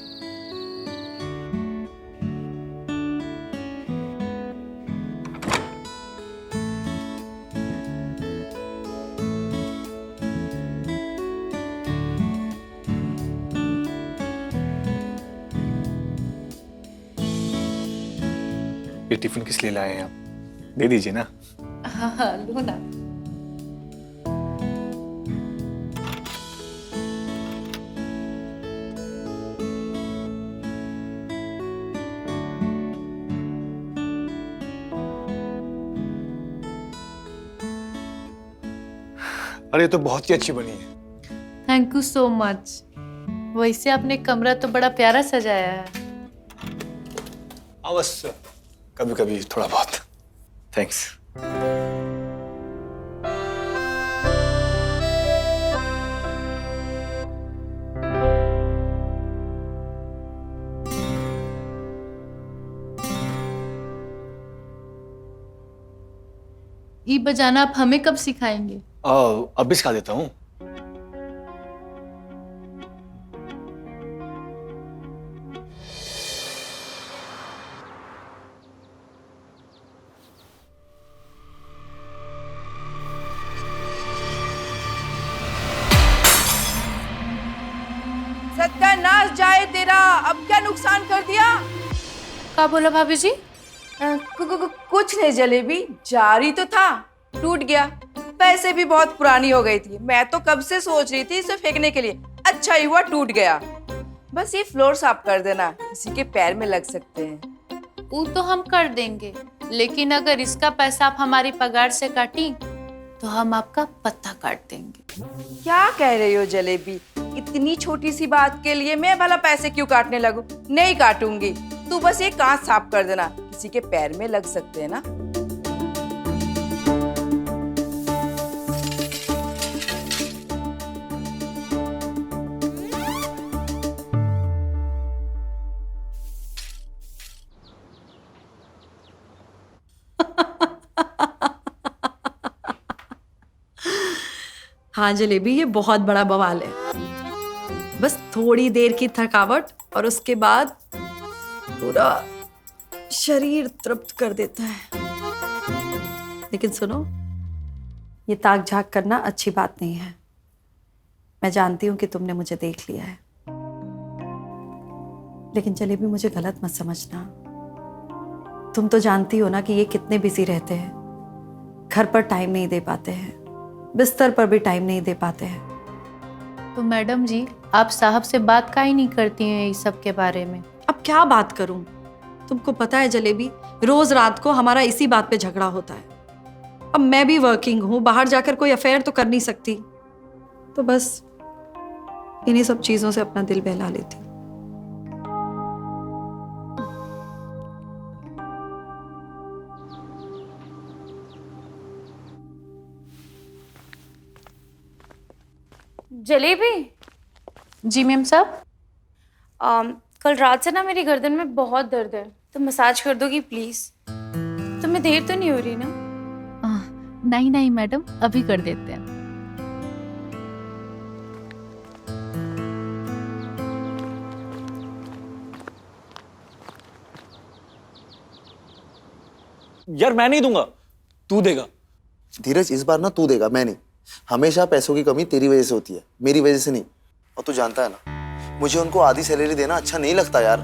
ये टिफिन किस लिए लाए हैं आप? दे दीजिए ना। हाँ हाँ, लो ना। अरे ये तो बहुत ही अच्छी बनी है। Thank you so much. वैसे आपने कमरा तो बड़ा प्यारा सजाया है। अवश्य, कभी कभी थोड़ा बहुत। थैंक्स। ये बजाना आप हमें कब सिखाएंगे? अब भी सिखा देता हूँ। सत्यानाश जाए तेरा, अब क्या नुकसान कर दिया? क्या बोला भाभी जी? कुछ नहीं जलेबी, जारी तो था, टूट गया। पैसे भी बहुत पुरानी हो गई थी, मैं तो कब से सोच रही थी इसे फेंकने के लिए। अच्छा ही हुआ टूट गया। बस ये फ्लोर साफ कर देना, किसी के पैर में लग सकते हैं। वो तो हम कर देंगे, लेकिन अगर इसका पैसा आप हमारी पगार से काटी तो हम आपका पत्ता काट देंगे। क्या कह रही हो जलेबी? इतनी छोटी सी बात के लिए मैं भला पैसे क्यों काटने लगूं? नहीं काटूंगी, तू बस ये कांच साफ कर देना, किसी के पैर में लग सकते हैं ना। हाँ जलेबी, ये बहुत बड़ा बवाल है। बस थोड़ी देर की थकावट और उसके बाद पूरा शरीर तृप्त कर देता है। लेकिन सुनो, ये ताक झाक करना अच्छी बात नहीं है। मैं जानती हूं कि तुमने मुझे देख लिया है, लेकिन जलेबी मुझे गलत मत समझना। तुम तो जानती हो ना कि ये कितने बिजी रहते हैं, घर पर टाइम नहीं दे पाते हैं, बिस्तर पर भी टाइम नहीं दे पाते हैं। तो मैडम जी, आप साहब से बात काहे नहीं करती हैं इस सब के बारे में? अब क्या बात करूं? तुमको पता है जलेबी, रोज रात को हमारा इसी बात पे झगड़ा होता है। अब मैं भी वर्किंग हूँ, बाहर जाकर कोई अफेयर तो कर नहीं सकती, तो बस इन्हीं सब चीजों से अपना दिल बहला लेती। जलेबी। जी मैम साहब। कल रात से ना मेरी गर्दन में बहुत दर्द है, तो मसाज कर दोगी प्लीज? तुम्हें देर तो नहीं हो रही ना? नहीं नहीं मैडम, अभी कर देते हैं। यार मैं नहीं दूंगा, तू देगा। धीरज, इस बार ना तू देगा, मैं नहीं। हमेशा पैसों की कमी तेरी वजह से होती है, मेरी वजह से नहीं। और तू जानता है ना, मुझे उनको आधी सैलरी देना अच्छा नहीं लगता यार।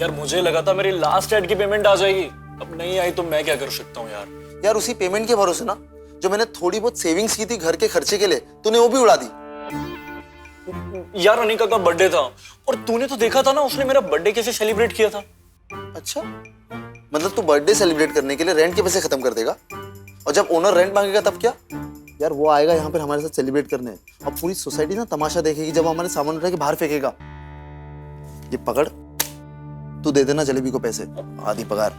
यार मुझे लगा था मेरी लास्ट एड की पेमेंट आ जाएगी, अब नहीं आई तो मैं क्या कर सकता हूँ यार। यार उसी पेमेंट के भरोसे ना, जो मैंने थोड़ी बहुत सेविंग्स की थी घर के खर्चे के लिए, तूने वो भी उड़ा दी। यार अनिका का बर्थडे था और तूने तो देखा था ना उसने मेरा बर्थडे कैसे सेलिब्रेट किया था। अच्छा, मतलब तू बर्थडे सेलिब्रेट करने के लिए रेंट के पैसे खत्म कर देगा, और जब ओनर रेंट मांगेगा तब क्या? यार वो आएगा यहाँ पर हमारे साथ सेलिब्रेट करने, और पूरी सोसाइटी ना तमाशा देखेगी जब हमारे सामान उठा के बाहर फेंकेगा। ये पकड़, तू दे देना जलेबी को पैसे, आधी पगार।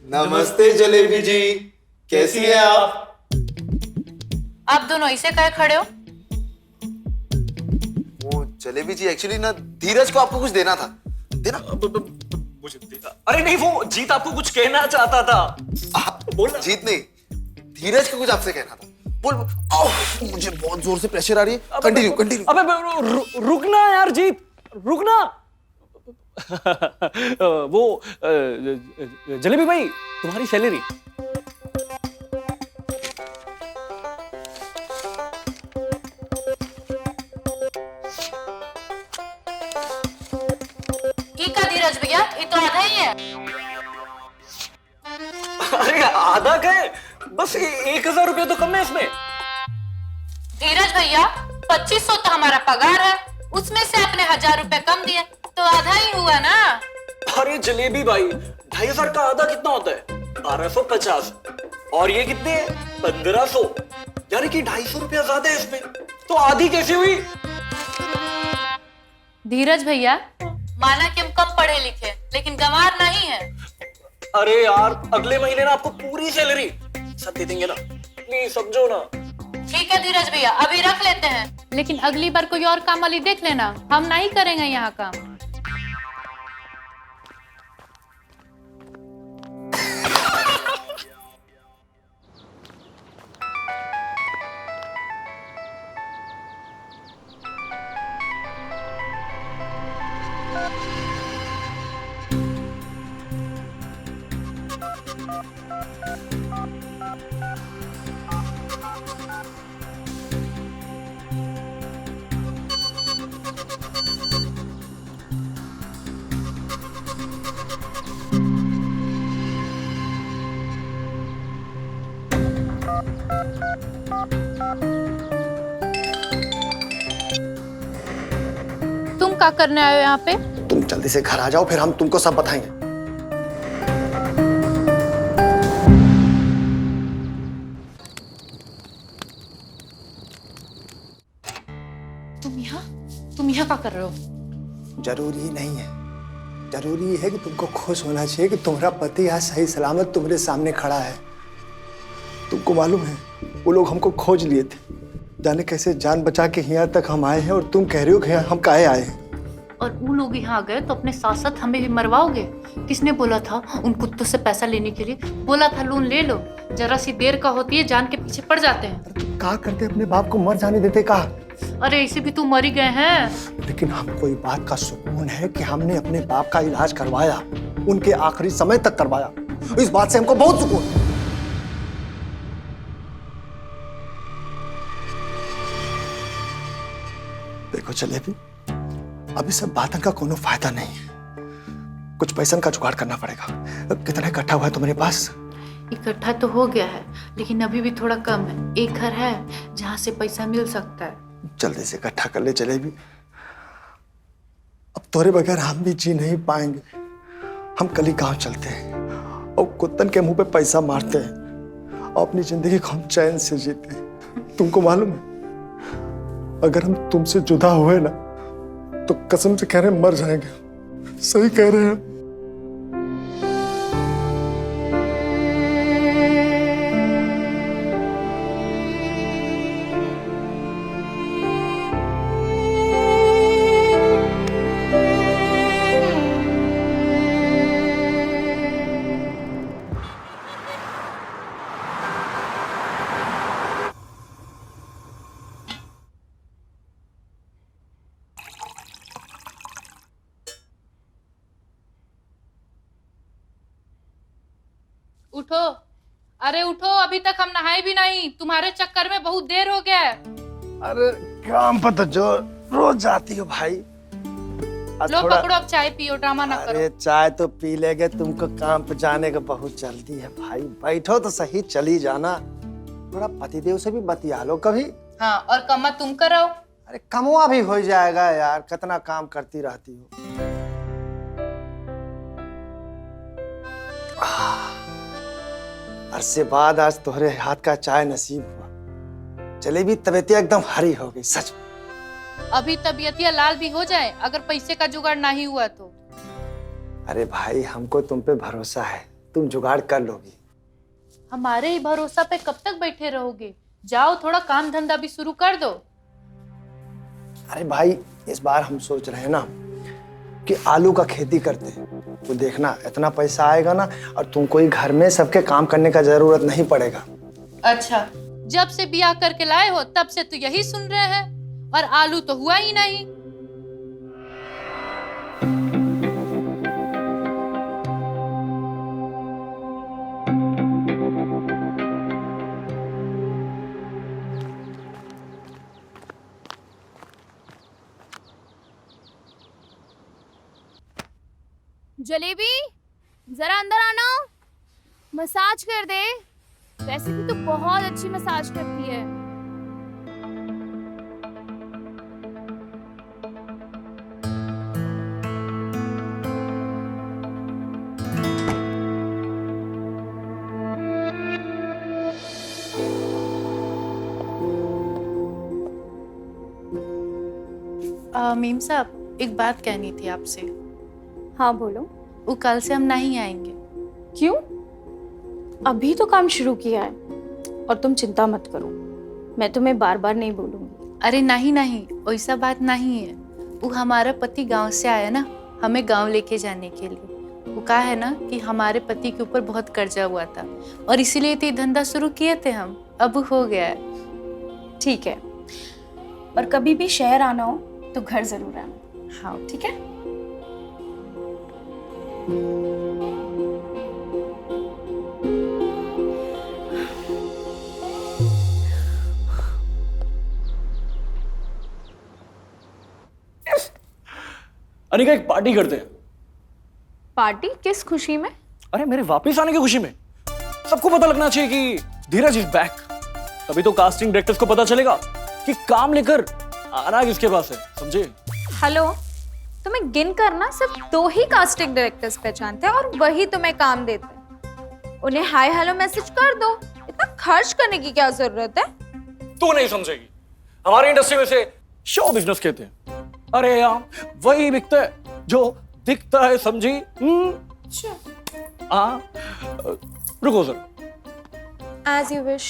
नमस्ते जलेबी जी, कैसी है आप? आप दोनों इसे कहे खड़े हो? वो जलेबी जी, एक्चुअली ना धीरज को आपको कुछ देना था। देना? मुझे देना? अरे नहीं, वो जीत आपको कुछ कहना चाहता था। बोल। जीत नहीं, धीरज को कुछ आपसे कहना था। बोल। मुझे बहुत जोर से प्रेशर आ रही है। Continue continue. अबे रुकना यार जीत, रुकना। वो जलेबी भाई, तुम्हारी सैलरी। ठीक है धीरज भैया, ये तो आधा ही है। अरे आधा का है, बस 1000 रुपया तो कम है इसमें। धीरज भैया, 2500 तो हमारा पगार है, उसमें से आपने 1000 रुपए कम दिए, तो आधा ही हुआ ना। अरे जलेबी भाई, 2500 का आधा कितना होता है? 1250। और ये कितने है? 1500। यानी कि 250 रुपया ज्यादा है इसमें, तो आधी कैसे हुई? धीरज भैया, माना कि हम कम पढ़े लिखे, लेकिन गंवार नहीं है। अरे यार, अगले महीने ना आपको पूरी सैलरी सब दे देंगे ना, प्लीज समझो ना। ठीक है धीरज भैया, अभी रख लेते हैं, लेकिन अगली बार कोई और काम वाली देख लेना, हम नहीं करेंगे यहाँ काम। तुम क्या करने आए हो यहाँ पे? तुम जल्दी से घर आ जाओ, फिर हम तुमको सब बताएंगे। तुम यहाँ क्या कर रहे हो? जरूरी नहीं है, जरूरी है कि तुमको खुश होना चाहिए कि तुम्हारा पति आज सही सलामत तुम्हारे सामने खड़ा है। तुमको मालूम है, वो लोग हमको खोज लिए थे, जाने कैसे जान बचा के यहाँ तक हम आए हैं, और तुम कह रहे हो कि हम काहे आए हैं। और वो लोग यहाँ आ गए तो अपने साथ साथ हमें भी मरवाओगे? किसने बोला था उन कुत्तों से पैसा लेने के लिए? बोला था लोन ले लो, जरा सी देर का होती है जान के पीछे पड़ जाते हैं। कहा करते अपने बाप को मर जाने देते कहा। अरे इसे भी तू मर ही गए हैं। लेकिन हमको इस बात का सुकून है कि हमने अपने बाप का इलाज करवाया, उनके आखिरी समय तक करवाया, इस बात से हमको बहुत सुकून है। देखो जलेबी, अभी सब बातों का कोनो फायदा नहीं है, कुछ पैसा का जुगाड़ करना पड़ेगा। कितना इकट्ठा हुआ है तुम्हारे पास? इकट्ठा तो हो गया है, लेकिन अभी भी थोड़ा कम है। एक घर है जहाँ से पैसा मिल सकता है, जल्दी से इकट्ठा कर ले जलेबी। अब तोरे बगैर हम भी जी नहीं पाएंगे। हम कल ही गांव चलते हैं और कुत्तन के मुंह पे पैसा मारते हैं और अपनी जिंदगी को हम चैन से जीते हैं। तुमको मालूम है, अगर हम तुमसे जुदा हुए ना तो कसम से कह रहे हैं मर जाएंगे। सही कह रहे हैं। उठो, अरे उठो, अभी तक हम नहाए भी नहीं। तुम्हारे चक्कर में बहुत देर हो गया है। अरे काम पर तो जो रोज जाती हो भाई। लो पकड़ो, अब चाय पियो, ड्रामा ना करो। अरे चाय तो पी लेंगे, तुमको काम पे जाने का बहुत जल्दी है भाई। बैठो तो सही, चली जाना। थोड़ा पतिदेव से भी बतिया लो कभी। हाँ, और कमा तुम कराओ। अरे कमुआ भी हो जाएगा यार, कितना काम करती रहती हो। अरसे बाद आज तुम्हारे हाथ का चाय नसीब हुआ। जलेबी तबीयत एकदम हरी हो गई सच। अभी तबीयतिया लाल भी हो जाए अगर पैसे का जुगाड़ नहीं हुआ तो। अरे भाई हमको तुम पे भरोसा है, तुम जुगाड़ कर लोगी। हमारे ही भरोसा पे कब तक बैठे रहोगे? जाओ, थोड़ा काम धंधा भी शुरू कर दो। अरे भाई इस बार हम सोच रहे हैं ना कि आलू का खेती करते हैं। तो देखना इतना पैसा आएगा ना, और तुमको ही घर में सबके काम करने का जरूरत नहीं पड़ेगा। अच्छा, जब से ब्याह करके लाए हो तब से तो यही सुन रहे हैं, और आलू तो हुआ ही नहीं। जलेबी, जरा अंदर आना, मसाज कर दे। वैसे भी तो बहुत अच्छी मसाज करती है। मीम साहब, एक बात कहनी थी आपसे। हाँ बोलो। वो कल से हम नहीं आएंगे। क्यों? अभी तो काम शुरू किया है, और तुम चिंता मत करो, मैं तुम्हें बार बार नहीं बोलूंगी। अरे नहीं नहीं, वैसा बात नहीं है। वो हमारा पति गांव से आया ना, हमें गांव लेके जाने के लिए। वो कहा है ना कि हमारे पति के ऊपर बहुत कर्जा हुआ था, और इसीलिए तो ये धंधा शुरू किए थे हम। अब हो गया है। ठीक है, और कभी भी शहर आना हो तो घर जरूर आना। हाँ ठीक है। अनिका, एक पार्टी करते हैं। पार्टी? किस खुशी में? अरे मेरे वापस आने की खुशी में। सबको पता लगना चाहिए कि धीरज इज बैक। तभी तो कास्टिंग डायरेक्टर्स को पता चलेगा कि काम लेकर आना किसके पास है, समझे? हेलो, तुम्हें गिन करना सिर्फ 2 ही कास्टिंग डायरेक्टर्स पहचानते हैं, और वही तुम्हें काम देते हैं। उन्हें हाय हेलो मैसेज कर दो। इतना खर्च करने की क्या जरूरत है? तू नहीं समझेगी। हमारी इंडस्ट्री में से शो बिजनेस कहते हैं। अरे यार, वही बिकता है जो दिखता है, समझी? हाँ, रुको sir. As you wish.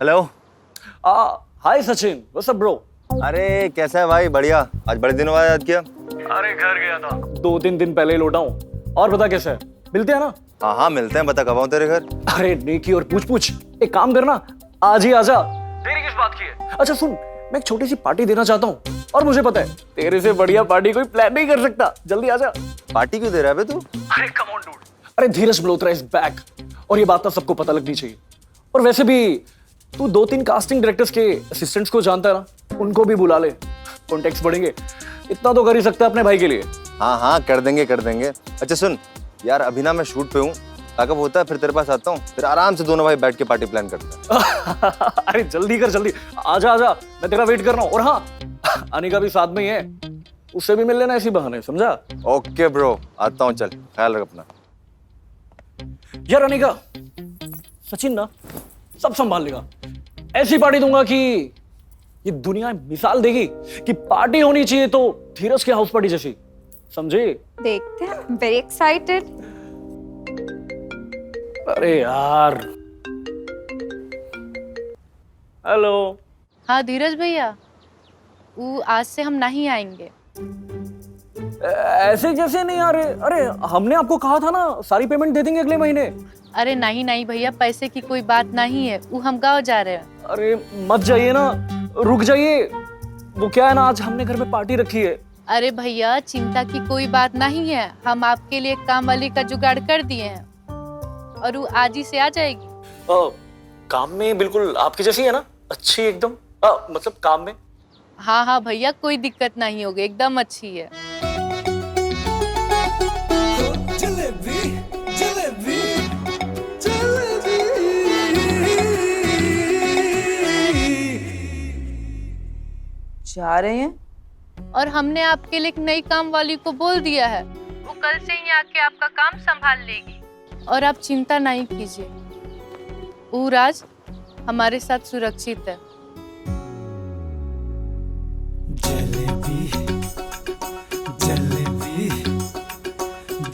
Hello. Hi Sachin, what's up bro? अरे कैसा है भाई? बढ़िया। आज बड़े दिनों बाद याद किया। अरे घर गया था, 2-3 दिन पहले ही लौटा हूँ। और बता कैसा है? मिलते हैं ना? हाँ हाँ मिलते हैं। बता कब आऊं तेरे घर? अरे नेकी और पूछ एक काम करना, आज ही आजा। देरी किस बात की है? अच्छा सुन, मैं एक छोटी सी पार्टी देना चाहता हूँ, और मुझे पता है तेरे से बढ़िया पार्टी कोई प्लान नहीं कर सकता। जल्दी आजा। पार्टी क्यों दे रहा है बे तू? अरे कम ऑन डूड। अरे धीरज मल्होत्रा इज बैक, और ये बात तो सबको पता लगनी चाहिए। और वैसे भी तू 2-3 कास्टिंग डायरेक्टर्स के असिस्टेंट्स को जानता है ना, उनको भी बुला ले, कॉन्टेक्ट्स बढ़ेंगे। इतना तो कर ही सकता है अपने भाई के लिए। हाँ हाँ कर देंगे कर देंगे। अच्छा सुन यार, अभी ना मैं शूट पे हूँ, पैकअप होता है फिर तेरे पास आता हूँ, फिर आराम से दोनों भाई बैठ के पार्टी प्लान करते हैं। अरे जल्दी कर जल्दी, आजा आजा, मैं तेरा वेट कर रहा हूँ। और हाँ, अनिका भी साथ में ही है, उससे भी मिल लेना इसी बहाने, समझा? ओके ब्रो, आता हूँ, चल ख्याल रख अपना। यार अनिका, सचिन ना सब संभाल लेगा। ऐसी पार्टी दूंगा कि ये दुनिया मिसाल देगी कि पार्टी होनी चाहिए तो धीरज के हाउस पार्टी जैसी, समझे? देखते हैं, वेरी एक्साइटेड। अरे यार, हेलो। हाँ धीरज भैया, वो आज से हम नहीं आएंगे। ऐसे जैसे नहीं आ रहे? अरे हमने आपको कहा था ना सारी पेमेंट दे देंगे अगले महीने। अरे नहीं नहीं भैया, पैसे की कोई बात नहीं है, वो हम गाँव जा रहे हैं। अरे मत जाइए ना, रुक जाइए। वो क्या है ना, आज हमने घर में पार्टी रखी है। अरे भैया चिंता की कोई बात नहीं है, हम आपके लिए काम वाली का जुगाड़ कर दिए हैं और वो आज ही से आ जाएगी। काम में बिल्कुल आपकी जैसी है ना, अच्छी एकदम, मतलब काम में। हाँ हाँ भैया, कोई दिक्कत नहीं होगी, एकदम अच्छी है। जलेबी जलेबी जा रहे हैं? और हमने आपके लिए एक नई काम वाली को बोल दिया है, वो कल से ही आके आपका काम संभाल लेगी और आप चिंता नहीं कीजिए, वो राज हमारे साथ सुरक्षित है। जलेबी जलेबी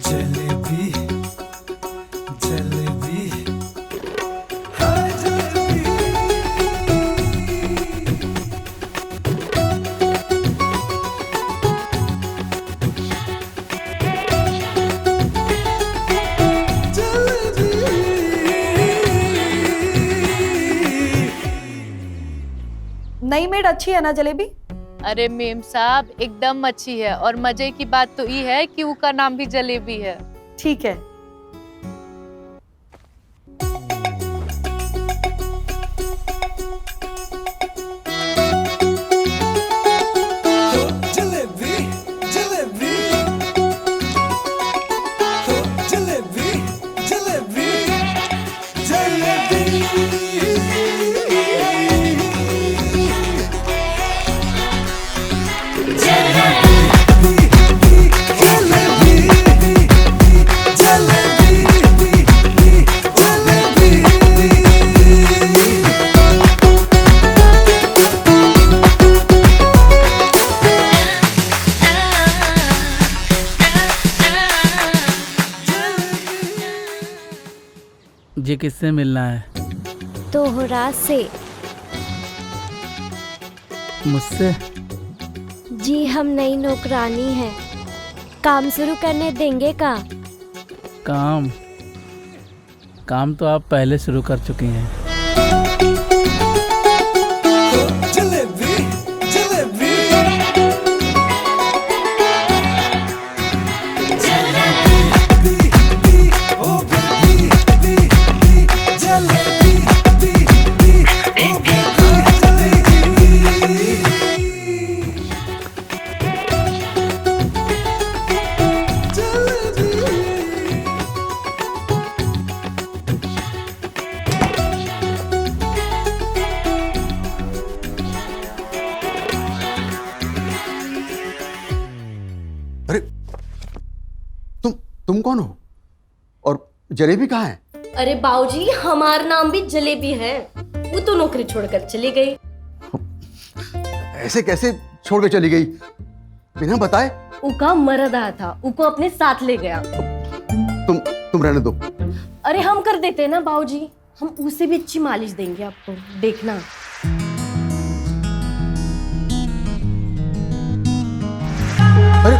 जलेबी जलेबी हाय जलेबी। नई मेड अच्छी है ना जलेबी? अरे मेम साहब एकदम अच्छी है, और मजे की बात तो ये है कि उसका नाम भी जलेबी है। ठीक है। जलेबी जलेबी जलेबी जलेबी जी किससे मिलना है? तोहरा से। मुझसे? जी हम नई नौकरानी हैं, काम शुरू करने देंगे का? काम? काम तो आप पहले शुरू कर चुकी हैं। जलेबी जलेबी तुम कौन हो और जलेबी कहाँ है? अरे बाऊजी, हमारा नाम भी जलेबी है, वो तो नौकरी छोड़कर चली गई। ऐसे कैसे छोड़ के चली गई बिना बताए? उका मरद आया था, उको अपने साथ ले गया। तुम रहने दो। अरे हम कर देते हैं ना बाऊजी, हम उसे भी अच्छी मालिश देंगे आपको, देखना। अरे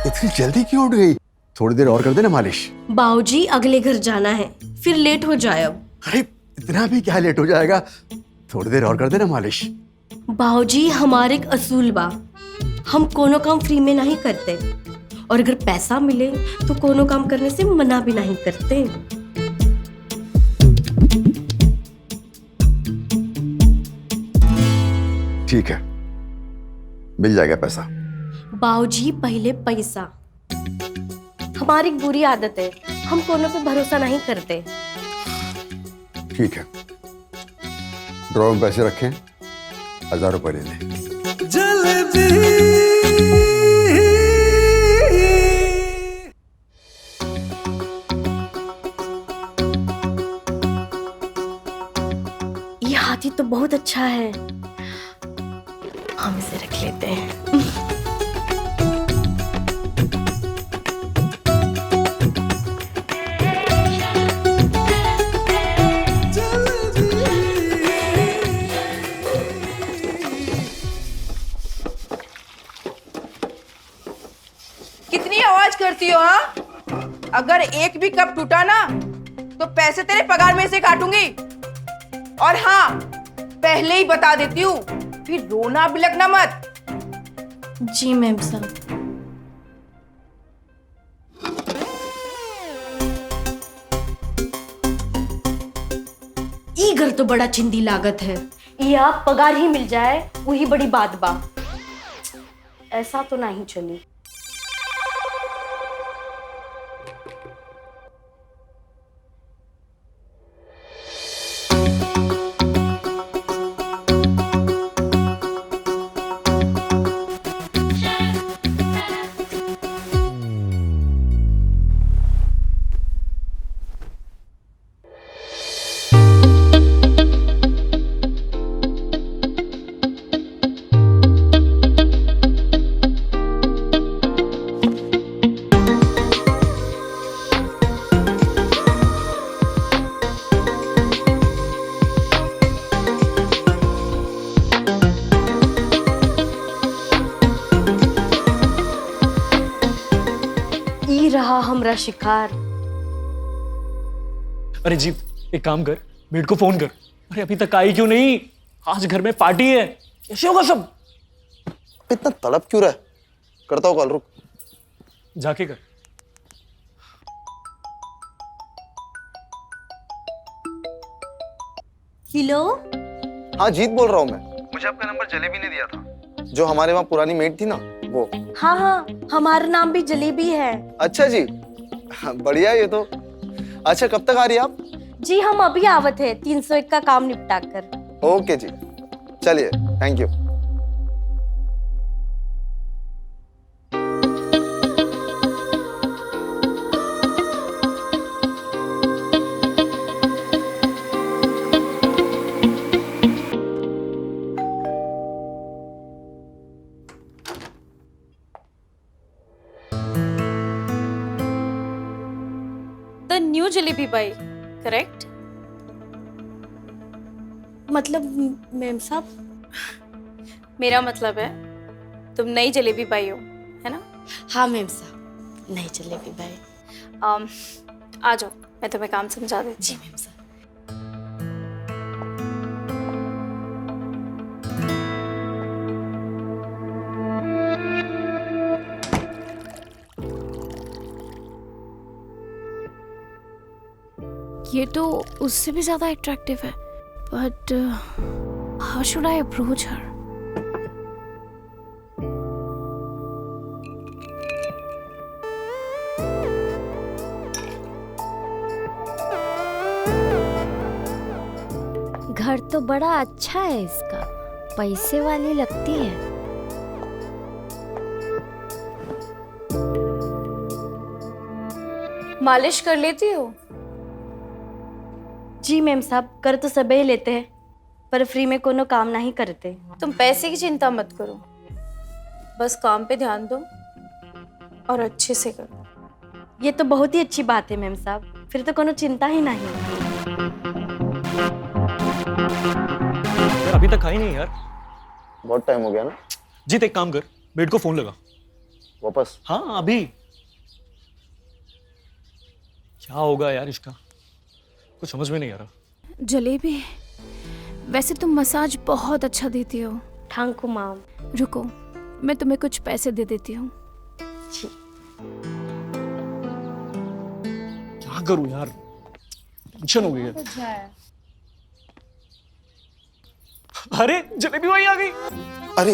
इतनी जल्दी क्यों उठ गई? थोड़ी देर और कर देना मालिश। बाऊजी अगले घर जाना है, फिर लेट हो जाए अब। अरे इतना भी क्या लेट हो जाएगा, थोड़ी देर और कर देना मालिश। बाऊजी हमारे एक असूल बा, हम कोनो काम फ्री में नहीं करते, और अगर पैसा मिले तो कोनो काम करने से मना भी नहीं करते। ठीक है, मिल जाएगा पैसा। बाऊजी पहले पैसा, हमारी एक बुरी आदत है, हम कोनो पे भरोसा नहीं करते। ठीक है, ड्रॉ में पैसे रखें, 1000 रुपये ले लें। ये हाथी तो बहुत अच्छा है, हम इसे रख लेते हैं। कितनी आवाज करती हो हाँ? अगर एक भी कप टूटा ना तो पैसे तेरे पगार में से काटूंगी। और हाँ, पहले ही बता देती हूँ, फिर रोना बिलखना मत। जी मैम साहब। ई घर तो बड़ा चिंदी लागत है, या पगार ही मिल जाए वही बड़ी बात बा। ऐसा तो नहीं चली। रहा हमरा शिकार। अरे जीत, एक काम कर, मेड को फोन कर। अरे अभी तक आई क्यों नहीं? आज घर में पार्टी है, कैसे होगा सब? इतना तड़प क्यों रहा है? करता हूँ कॉल, रुक। जाके कर। हेलो। हाँ जीत बोल रहा हूँ मैं। मुझे आपका नंबर जलेबी ने दिया था। जो हमारे वहाँ पुरानी मेड थी ना, वो। हाँ हाँ, हमारा नाम भी जलेबी है। अच्छा जी, बढ़िया ये तो। अच्छा कब तक आ रही है आप? जी हम अभी आवत है, 301 का काम निपटा कर। ओके जी, चलिए, thank you. The new jalebi buy, correct? मतलब मैम साहब? मेरा मतलब है तुम नई जलेबी पाई हो, है ना? हाँ मैम साहब, नई जलेबी पाई। आ जाओ, मैं तुम्हें काम समझा देती। जी मैम साहब। ये तो उससे भी ज्यादा अट्रैक्टिव है, but how should I approach her? घर तो बड़ा अच्छा है इसका, पैसे वाली लगती है। मालिश कर लेती हो? जी मैम साहब, कर तो सबे ही लेते हैं, पर फ्री में कोनो काम नहीं करते। तुम पैसे की चिंता मत करो, बस काम पे ध्यान दो और अच्छे से करो। ये तो बहुत ही अच्छी बात है मैम साहब, फिर तो कोनो चिंता ही नहीं। यार अभी तक आई नहीं यार। बहुत टाइम हो गया ना। जीत एक काम कर, बेड को फोन लगा। वापस? हाँ अभी। क्या होगा यार इसका, कुछ समझ में नहीं आ रहा। जलेबी, वैसे तुम मसाज बहुत अच्छा देती हो। Thank you ma'am. रुको, मैं तुम्हें कुछ पैसे दे देती हूँ। जी। क्या करूँ यार, टेंशन हो गई है। अरे जलेबी भाई आ गई। अरे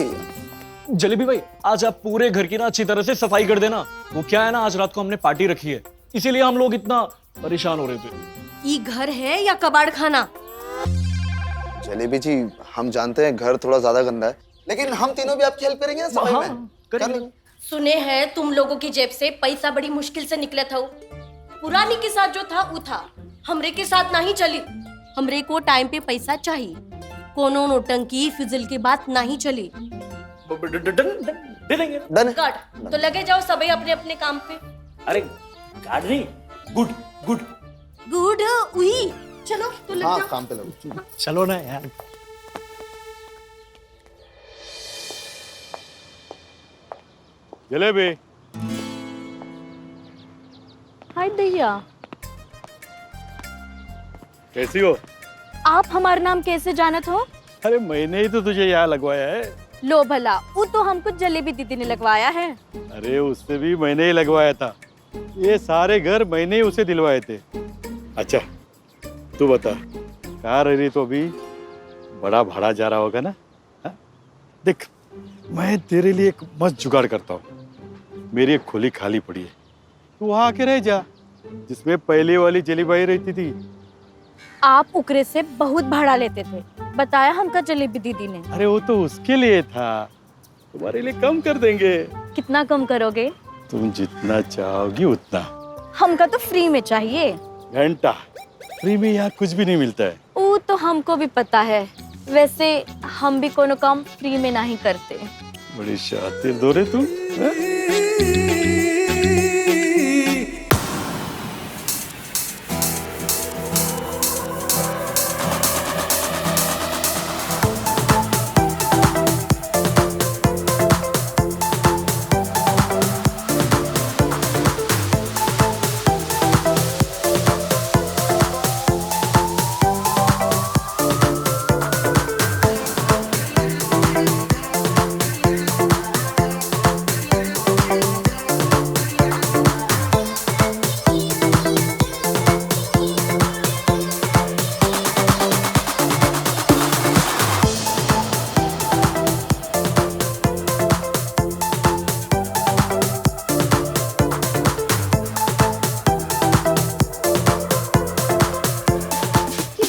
जलेबी भाई, आज आप पूरे घर की ना अच्छी तरह से सफाई कर देना। वो क्या है ना, आज रात को हमने पार्टी रखी है, इसीलिए हम लोग इतना परेशान हो रहे थे। ये घर है या कबाड़ खाना? जलेबी जी, हम जानते हैं घर थोड़ा ज्यादा गंदा है, लेकिन हम तीनों भी आपकी हेल्प करेंगे ना सफाई में। कर लेंगे। सुने हैं तुम लोगों की जेब से पैसा बड़ी मुश्किल से निकला था। पुरानी के साथ जो था वो था, हमरे के साथ नहीं चली। हमरे को टाइम पे पैसा चाहिए, कोनो नोटंकी फिजल की बात नहीं चली। डन। गार्ड तो लगे जाओ सभी अपने अपने काम पे। अरे गार्ड नहीं, गुड गुड गुड उही, चलो तो लग हाँ, जाओ काम पे लगो। चलो ना यार। जलेबी, हाय भैया, कैसी हो? आप हमारा नाम कैसे जानत हो? अरे मैंने ही तो तुझे यहाँ लगवाया है। लो भला, वो तो हमको जलेबी दीदी ने लगवाया है। अरे उससे भी मैंने ही लगवाया था। ये सारे घर मैंने ही उसे दिलवाए थे। अच्छा तू बता, कहाँ रह रही तो अभी? बड़ा भाड़ा जा रहा होगा ना? हा? देख, मैं तेरे लिए एक मस्त जुगाड़ करता हूँ। मेरी एक खोली खाली पड़ी है, तू वहाँ आके रह जा, जिसमें पहले वाली जलीबाई रहती थी। आप उकरे से बहुत भाड़ा लेते थे, बताया हमका जलेबी दीदी ने। अरे वो तो उसके लिए था, तुम्हारे लिए कम कर देंगे। कितना कम करोगे? तुम जितना चाहोगी उतना। हमका तो फ्री में चाहिए। घंटा फ्री में यहाँ कुछ भी नहीं मिलता है। वो तो हमको भी पता है, वैसे हम भी कोनो काम फ्री में नहीं करते। बड़ी शातिर दो रे तुम।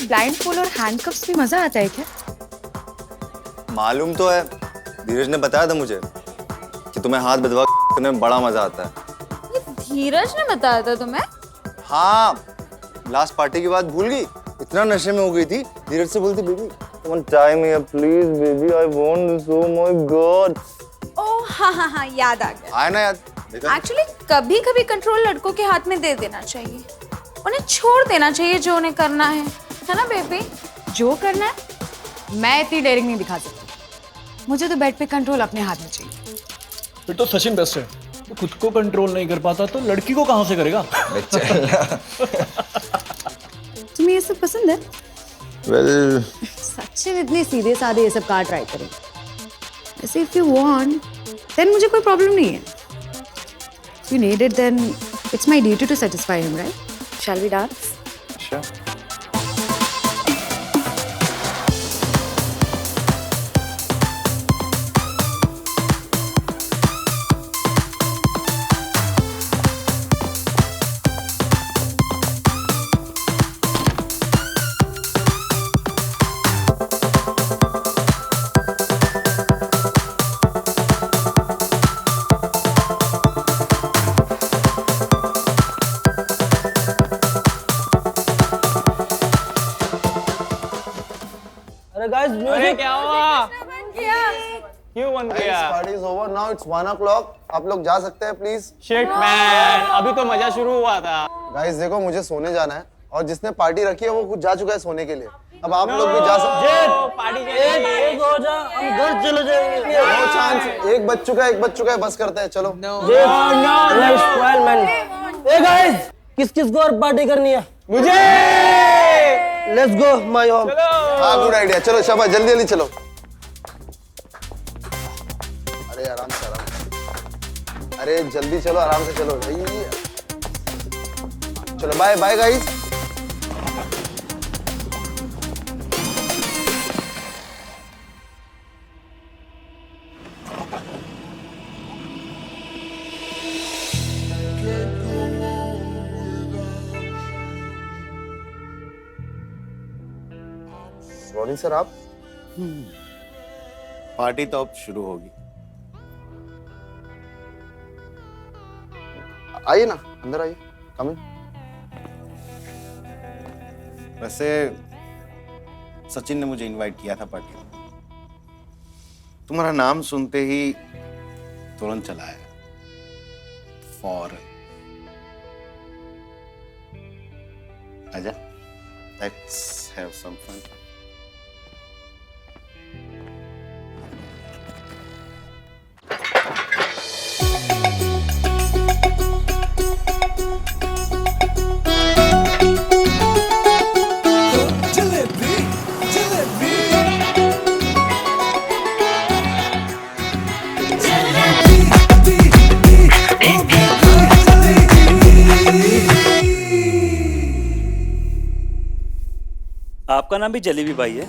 ब्लाइंड फोल्ड और हैंडकफ्स भी मजा आता है क्या? मालूम तो है, धीरज ने बताया था मुझे कि तुम्हें हाथ बदवा करने में बड़ा मजा आता है। ये धीरज ने बताया था तुम्हें? हाँ, लास्ट पार्टी की बात भूल गई? इतना नशे में हो गई थी, धीरज से बोलती baby one time here please baby I want this oh my God. Oh हाँ, याद आ गया। आया ना याद? एक्चुअली कभी कभी कंट्रोल लड़कों के हाथ में दे देना चाहिए, उन्हें छोड़ देना चाहिए जो उन्हें करना है ना बेबी? जो करना है मैं इतनी डेयरिंग नहीं दिखा सकती, मुझे तो बेड पे कंट्रोल अपने हाथ में चाहिए। फिर तो सचिन बेस्ट है, तो खुद को कंट्रोल नहीं कर पाता तो लड़की को कहाँ से करेगा? तुम्हें ये सब पसंद है? वेल सचिन इतने सीधे साधे ये सब कहाँ ट्राई करें? वैसे इफ यू वांट देन मुझे कोई प्रॉब्लम नहीं है। If you need it then it's my duty to satisfy him, right? Shall we dance? Sure. अरे क्या हुआ? क्यों बंद किया? Party is over now, it's 1 o'clock। आप लोग जा सकते हैं प्लीज। शिट मैन, अभी तो मजा शुरू हुआ था। गाइस देखो, मुझे सोने जाना है और जिसने पार्टी रखी है वो खुद जा चुका है सोने के लिए। अब आप लोग भी जा सकते हैं। पार्टी एक हो जा, हम घर चले जाएंगे। नो चांस, एक बज चुका है, बस करते हैं, चलो। गाइस, किस किस को और पार्टी करनी है? मुझे। Let's go my home. हाँ गुड आइडिया, चलो शाबाश, जल्दी जल्दी चलो। अरे आराम से, अरे जल्दी चलो, आराम से चलो भाई। चलो bye bye guys. Morning sir. आप? पार्टी तो अब शुरू होगी। आइए ना, अंदर आइए, कम इन। वैसे सचिन ने मुझे इनवाइट किया था पार्टी में। तुम्हारा नाम सुनते ही तुरंत चला आया, फौरन। आजा, let's have some fun. Jalebi jalebi आपका नाम भी जलेबी भाई है?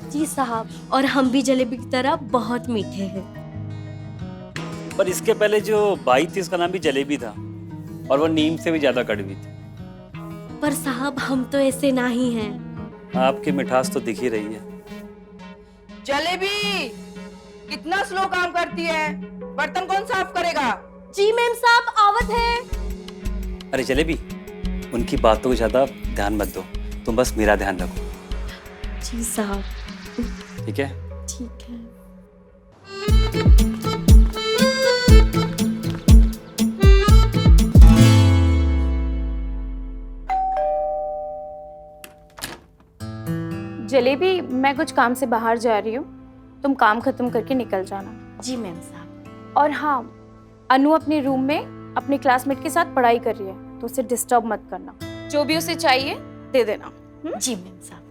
जी साहब, और हम भी जलेबी की तरह बहुत मीठे हैं। पर इसके पहले जो भाई थी उसका नाम भी जलेबी था और वो नीम से भी ज्यादा कड़वी थी। पर साहब हम तो ऐसे नहीं हैं। आपकी मिठास तो दिख ही रही है। जलेबी कितना स्लो काम करती है, बर्तन कौन साफ करेगा? जी मैम साहब, आवत है। अरे जलेबी, उनकी बातों को ज्यादा ध्यान मत दो, तुम बस मेरा ध्यान रखो। जी साहब। ठीक है? ठीक है। जलेबी, मैं कुछ काम से बाहर जा रही हूँ, तुम काम खत्म करके निकल जाना। जी मैम साहब। और हाँ, अनु अपने रूम में अपने क्लासमेट के साथ पढ़ाई कर रही है, तो उसे डिस्टर्ब मत करना। जो भी उसे चाहिए दे देना। जी मैम साहब।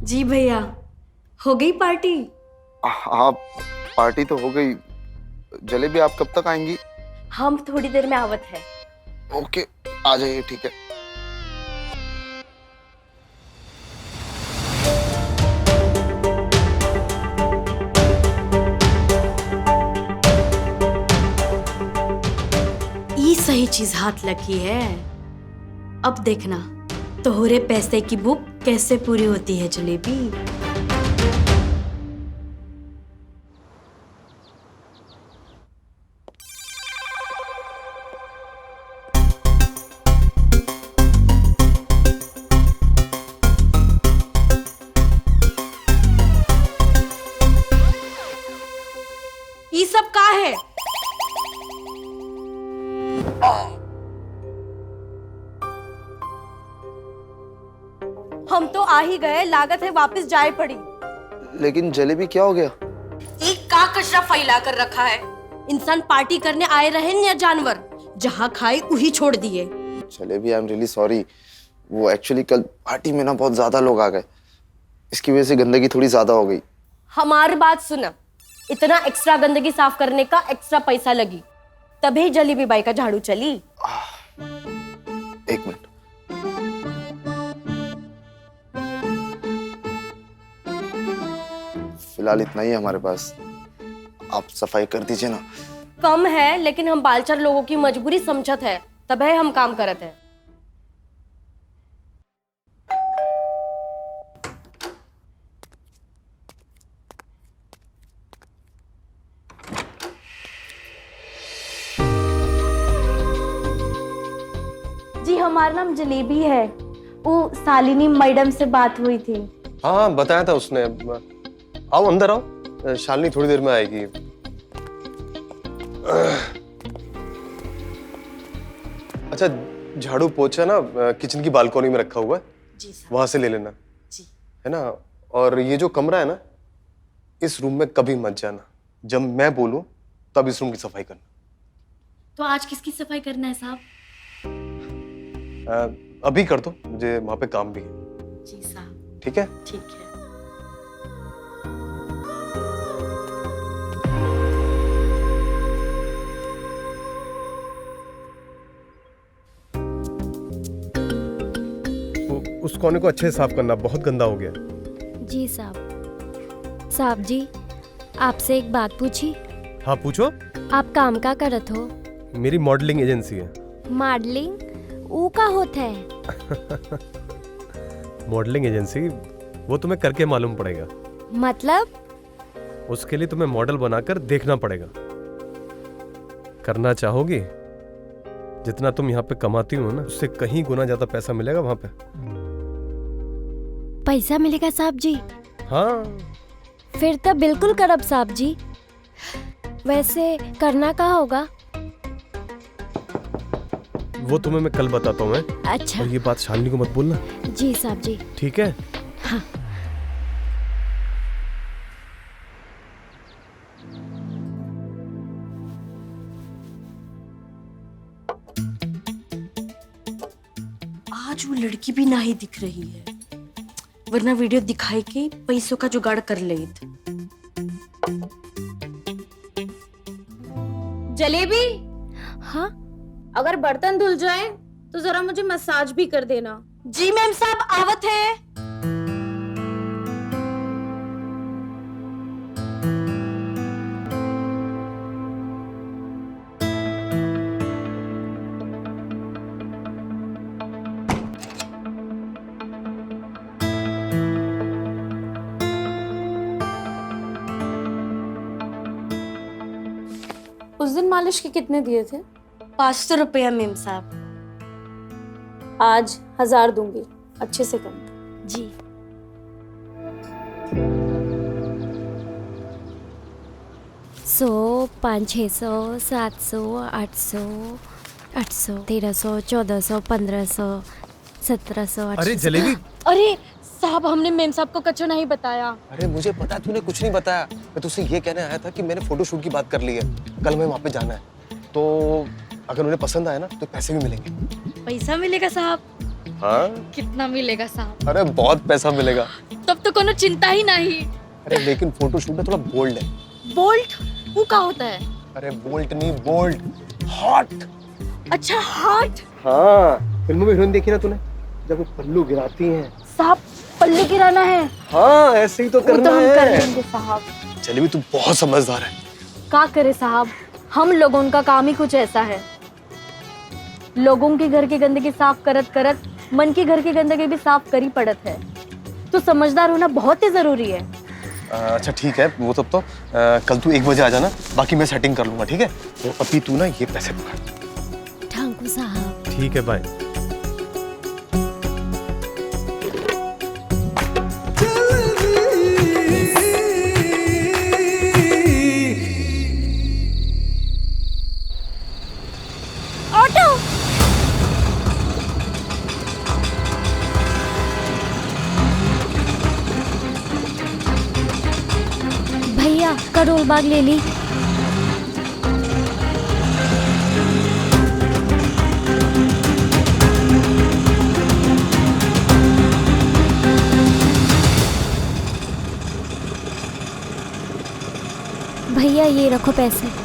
जी भैया, हो गई पार्टी? हाँ, पार्टी तो हो गई। जलेबी आप कब तक आएंगी? हम थोड़ी देर में आवत है। ओके, आ जाइए, ठीक है। ई सही चीज हाथ लगी है। अब देखना तोहरे पैसे की बुक कैसे पूरी होती है जलेबी। ये सब का है? हम तो आ ही गए, लागत है वापस जाए पड़ी। लेकिन जलेबी क्या हो गया? एक का कचरा फैला कर रखा है। इंसान पार्टी करने आए रहे या जानवर, जहाँ खाए वही छोड़ दिए। Jalebi, I am really sorry. वो एक्चुअली कल पार्टी में ना बहुत ज्यादा लोग आ गए, इसकी वजह से गंदगी थोड़ी ज्यादा हो गई। हमारी बात सुना, इतना एक्स्ट्रा गंदगी साफ करने का एक्स्ट्रा पैसा लगी, तभी जलेबी बाई का झाड़ू चली। एक मिनट। फिलहाल इतना ही है हमारे पास, आप सफाई कर दीजिए ना। कम है, लेकिन हम बालचर लोगों की मजबूरी समझत है, तभी हम काम करत है। जी हमारा नाम जलेबी है। वो शालिनी मैडम से बात हुई थी। हाँ, बताया था उसने। आओ अंदर आओ, शालिनी थोड़ी देर में आएगी। अच्छा, झाड़ू पोछा ना किचन की बालकनी में रखा हुआ है, जी सर। वहां से ले लेना। जी। है ना? और ये जो कमरा है ना, इस रूम में कभी मत जाना। जब मैं बोलूं तब इस रूम की सफाई करना। तो आज किसकी सफाई करना है साहब? अभी कर दो, मुझे वहां पे काम भी है। जी साहब। ठीक है? ठीक है। उस कोने को अच्छे से साफ करना, बहुत गंदा हो गया। जी साहब। साहब जी, आपसे एक बात पूछी? हाँ पूछो। आप काम का करत हो? मेरी मॉडलिंग एजेंसी है। मॉडलिंग ऊ का होता है? मॉडलिंग एजेंसी वो तुम्हें करके मालूम पड़ेगा। मतलब? उसके लिए तुम्हें मॉडल बनाकर देखना पड़ेगा। करना चाहोगी? जितना तुम यहाँ पे कमाती हो ना, उससे कहीं गुना ज्यादा पैसा मिलेगा वहां पे। पैसा मिलेगा साहब जी? हाँ। फिर तो बिल्कुल करब साहब जी। वैसे करना कहाँ होगा? वो तुम्हें मैं कल बताता हूँ। अच्छा। और ये बात शालिनी को मत बोलना। जी साहब जी। ठीक है? हाँ। आज वो लड़की भी ना ही दिख रही है, वरना वीडियो दिखाई के पैसों का जुगाड़ कर ले। जलेबी, हाँ? अगर बर्तन धुल जाए तो जरा मुझे मसाज भी कर देना। जी मैम साहब, आवत है। उस दिन मालिश के कितने दिए थे? 500 रुपया मैम साहब। आज 1000 दूंगी, अच्छे से करना। जी। सौ, 500, 600, 700, 800, 800, 1300, 1400, 1500, 1700, 1800। अरे जलेबी। अरे साहब, हमने मेम साहब को कच्चा नहीं बताया। अरे मुझे पता है, तूने कुछ नहीं बताया। मैं तुझसे ये कहने आया था कि मैंने फोटोशूट की बात कर ली है। कल मैं वहाँ पे जाना है, तो अगर उन्हें पसंद आया ना तो पैसे भी मिलेंगे। पैसा मिलेगा साहब? हाँ। कितना मिलेगा साहब? अरे बहुत पैसा मिलेगा। तब तो कोनो चिंता ही नहीं। अरे लेकिन फोटोशूट में थोड़ा बोल्ड है। बोल्ट? वो क्या होता है? अरे बोल्ट नहीं, बोल्ड, हॉट। अच्छा, हॉट। हाँ, फिल्मों में हीरोइन देखी ना तूने, जब वो पल्लू गिराती हैं। साहब, पल्लू गिराना है? हाँ, ऐसे ही तो करना हम है। कर लेंगे साहब। जलेबी, तू बहुत समझदार है। क्या करे साहब, हम लोगों का काम ही कुछ ऐसा है। लोगों के घर की गंदगी साफ करत करत मन के घर की गंदगी भी साफ करी पड़त है। तो समझदार होना बहुत ही जरूरी है। अच्छा ठीक है, वो तब तो कल तू 1 बजे आ जाना, बाकी मैं सेटिंग कर लूंगा। ठीक है? तो अभी तू ना ये पैसे पकड़। थैंक यू साहब। ठीक है, बाय। ऑटो। भैया, करोल बाग ले ली। भैया, ये रखो पैसे।